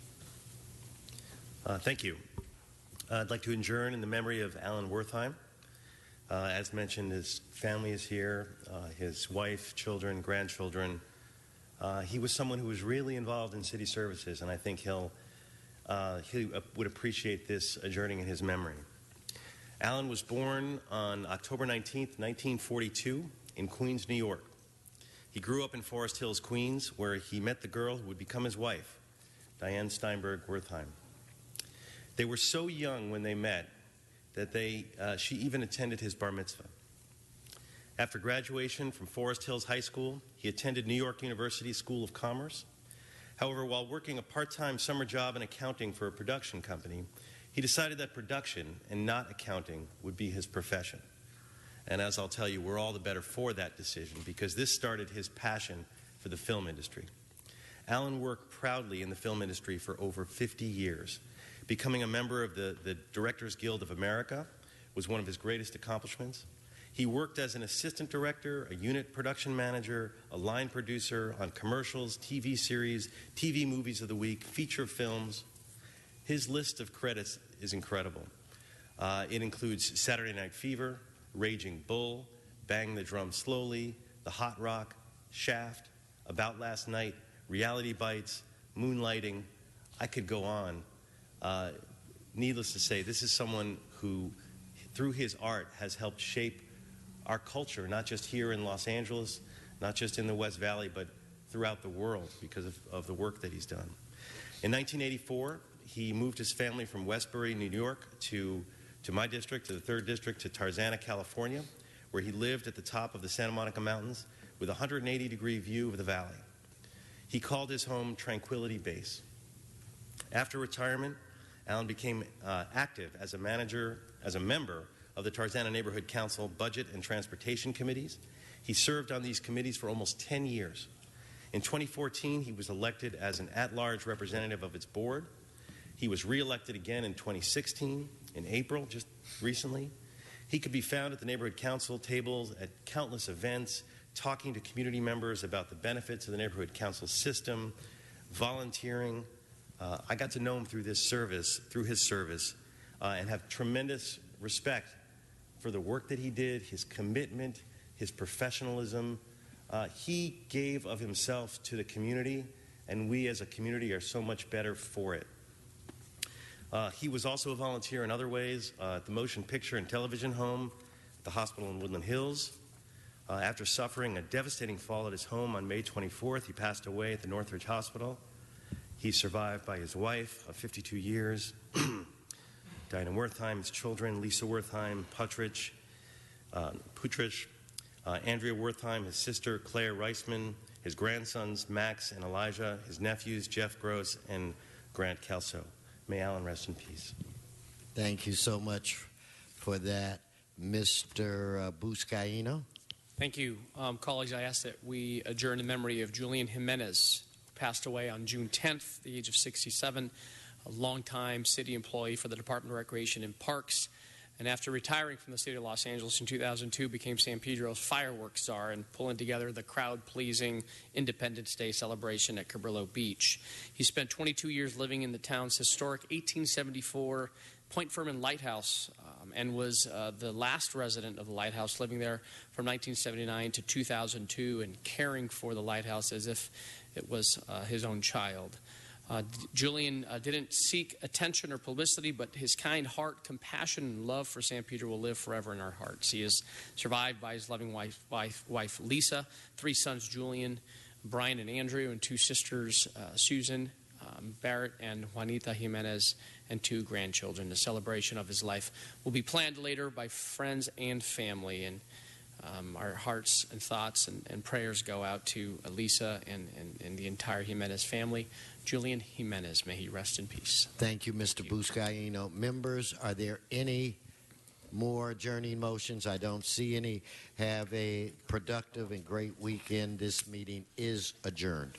Thank you. I'd like to adjourn in the memory of Alan Wertheim. As mentioned, his family is here, his wife, children, grandchildren. He was someone who was really involved in city services, and I think he would appreciate this adjourning in his memory. Alan was born on October 19th, 1942 in Queens, New York. He grew up in Forest Hills, Queens, where he met the girl who would become his wife, Diane Steinberg Wertheim. They were so young when they met that she even attended his bar mitzvah. After graduation from Forest Hills High School, he attended New York University School of Commerce. However, while working a part-time summer job in accounting for a production company, he decided that production and not accounting would be his profession. And as I'll tell you, we're all the better for that decision because this started his passion for the film industry. Alan worked proudly in the film industry for over 50 years. Becoming a member of the Directors Guild of America was one of his greatest accomplishments. He worked as an assistant director, a unit production manager, a line producer on commercials, TV series, TV movies of the week, feature films. His list of credits is incredible. It includes Saturday Night Fever, Raging Bull, Bang the Drum Slowly, The Hot Rock, Shaft, About Last Night, Reality Bites, Moonlighting. I could go on. Needless to say, this is someone who, through his art, has helped shape our culture, not just here in Los Angeles, not just in the West Valley, but throughout the world because of the work that he's done. In 1984, he moved his family from Westbury, New York, to my district, to the 3rd District, to Tarzana, California, where he lived at the top of the Santa Monica Mountains with a 180-degree view of the valley. He called his home Tranquility Base. After retirement, Alan became active as a member of the Tarzana Neighborhood Council Budget and Transportation Committees. He served on these committees for almost 10 years. In 2014, he was elected as an at-large representative of its board. He was re-elected again in 2016, in April, just recently. He could be found at the neighborhood council tables at countless events, talking to community members about the benefits of the neighborhood council system, volunteering. I got to know him through his service, and have tremendous respect for the work that he did, his commitment, his professionalism. He gave of himself to the community, and we as a community are so much better for it. He was also a volunteer in other ways at the Motion Picture and Television Home, at the hospital in Woodland Hills. After suffering a devastating fall at his home on May 24th, he passed away at the Northridge Hospital. He's survived by his wife of 52 years, Diana Wertheim, his children, Lisa Wertheim, Putrich, Andrea Wertheim, his sister, Claire Reisman, his grandsons, Max and Elijah, his nephews, Jeff Gross and Grant Kelso. May Alan rest in peace. Thank you so much for that. Mr. Buscaino. Thank you. Colleagues, I ask that we adjourn in memory of Julian Jimenez, who passed away on June 10th, at the age of 67, a longtime city employee for the Department of Recreation and Parks. And after retiring from the city of Los Angeles in 2002, became San Pedro's fireworks czar and pulling together the crowd-pleasing Independence Day celebration at Cabrillo Beach. He spent 22 years living in the town's historic 1874 Point Fermin Lighthouse and was the last resident of the lighthouse, living there from 1979 to 2002 and caring for the lighthouse as if it was his own child. Julian didn't seek attention or publicity, but his kind heart, compassion, and love for San Pedro will live forever in our hearts. He is survived by his loving wife Lisa, 3 sons, Julian, Brian, and Andrew, and 2 sisters, Susan, Barrett, and Juanita Jimenez. and 2 grandchildren. The celebration of his life will be planned later by friends and family, and our hearts and thoughts and prayers go out to Elisa and the entire Jimenez family. Julian Jimenez, may he rest in peace. Thank you, Mr. Buscaino. Members, are there any more adjourning motions? I don't see any. Have a productive and great weekend. This meeting is adjourned.